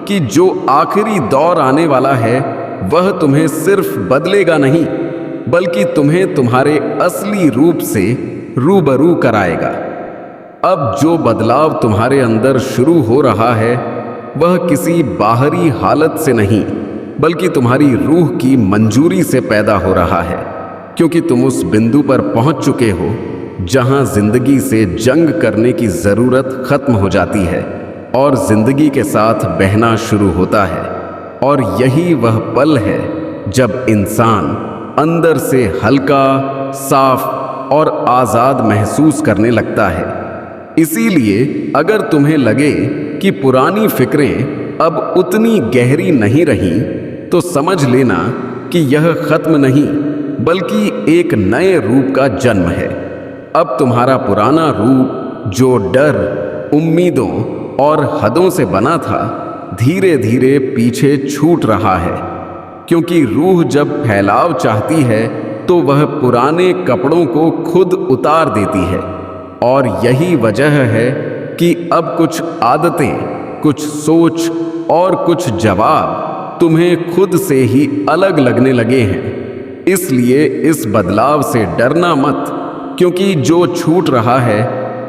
कि जो आखिरी दौर आने वाला है वह तुम्हें सिर्फ बदलेगा नहीं बल्कि तुम्हें तुम्हारे असली रूप से रूबरू कराएगा। अब जो बदलाव तुम्हारे अंदर शुरू हो रहा है वह किसी बाहरी हालत से नहीं बल्कि तुम्हारी रूह की मंजूरी से पैदा हो रहा है, क्योंकि तुम उस बिंदु पर पहुंच चुके हो जहां जिंदगी से जंग करने की जरूरत खत्म हो जाती है और जिंदगी के साथ बहना शुरू होता है। और यही वह पल है जब इंसान अंदर से हल्का, साफ और आजाद महसूस करने लगता है। इसीलिए अगर तुम्हें लगे कि पुरानी फिक्रें अब उतनी गहरी नहीं रहीं, तो समझ लेना कि यह खत्म नहीं बल्कि एक नए रूप का जन्म है। अब तुम्हारा पुराना रूप जो डर, उम्मीदों और हदों से बना था, धीरे धीरे पीछे छूट रहा है, क्योंकि रूह जब फैलाव चाहती है तो वह पुराने कपड़ों को खुद उतार देती है। और यही वजह है कि अब कुछ आदतें, कुछ सोच और कुछ जवाब तुम्हें खुद से ही अलग लगने लगे हैं। इसलिए इस बदलाव से डरना मत, क्योंकि जो छूट रहा है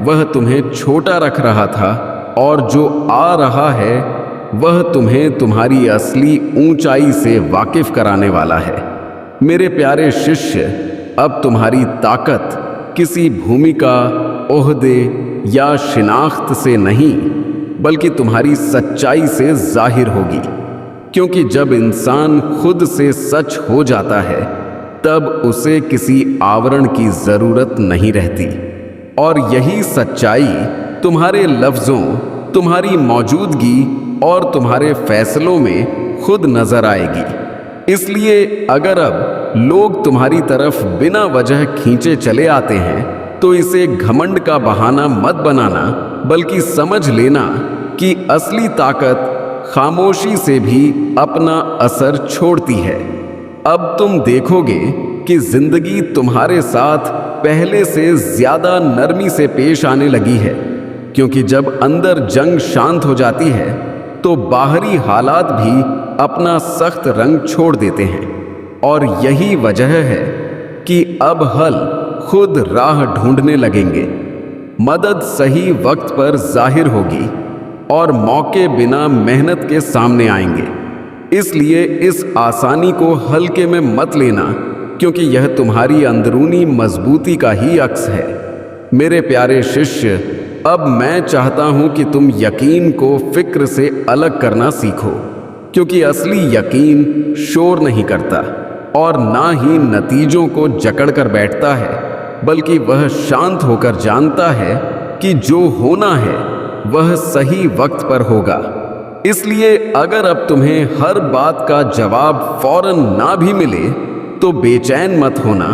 वह तुम्हें छोटा रख रहा था, और जो आ रहा है वह तुम्हें तुम्हारी असली ऊंचाई से वाकिफ कराने वाला है। मेरे प्यारे शिष्य, अब तुम्हारी ताकत किसी भूमिका, ओहदे या शिनाख्त से नहीं बल्कि तुम्हारी सच्चाई से जाहिर होगी, क्योंकि जब इंसान खुद से सच हो जाता है तब उसे किसी आवरण की जरूरत नहीं रहती। और यही सच्चाई तुम्हारे लफ्जों, तुम्हारी मौजूदगी और तुम्हारे फैसलों में खुद नजर आएगी। इसलिए अगर अब लोग तुम्हारी तरफ बिना वजह खींचे चले आते हैं तो इसे घमंड का बहाना मत बनाना, बल्कि समझ लेना कि असली ताकत खामोशी से भी अपना असर छोड़ती है। अब तुम देखोगे कि जिंदगी तुम्हारे साथ पहले से ज्यादा नरमी से पेश आने लगी है, क्योंकि जब अंदर जंग शांत हो जाती है तो बाहरी हालात भी अपना सख्त रंग छोड़ देते हैं। और यही वजह है कि अब हल खुद राह ढूंढने लगेंगे। मदद सही वक्त पर जाहिर होगी और मौके बिना मेहनत के सामने आएंगे। इसलिए इस आसानी को हल्के में मत लेना, क्योंकि यह तुम्हारी अंदरूनी मजबूती का ही अक्स है। मेरे प्यारे शिष्य, अब मैं चाहता हूं कि तुम यकीन को फिक्र से अलग करना सीखो, क्योंकि असली यकीन शोर नहीं करता और ना ही नतीजों को जकड़ कर बैठता है, बल्कि वह शांत होकर जानता है कि जो होना है वह सही वक्त पर होगा। इसलिए अगर अब तुम्हें हर बात का जवाब फौरन ना भी मिले तो बेचैन मत होना,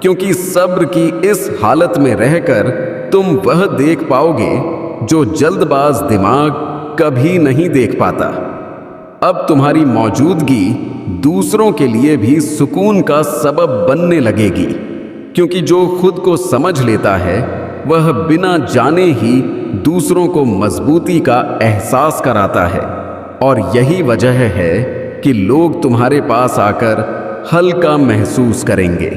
क्योंकि सब्र की इस हालत में रहकर तुम वह देख पाओगे जो जल्दबाज दिमाग कभी नहीं देख पाता। अब तुम्हारी मौजूदगी दूसरों के लिए भी सुकून का सबब बनने लगेगी, क्योंकि जो खुद को समझ लेता है वह बिना जाने ही दूसरों को मजबूती का एहसास कराता है। और यही वजह है कि लोग तुम्हारे पास आकर हल्का महसूस करेंगे।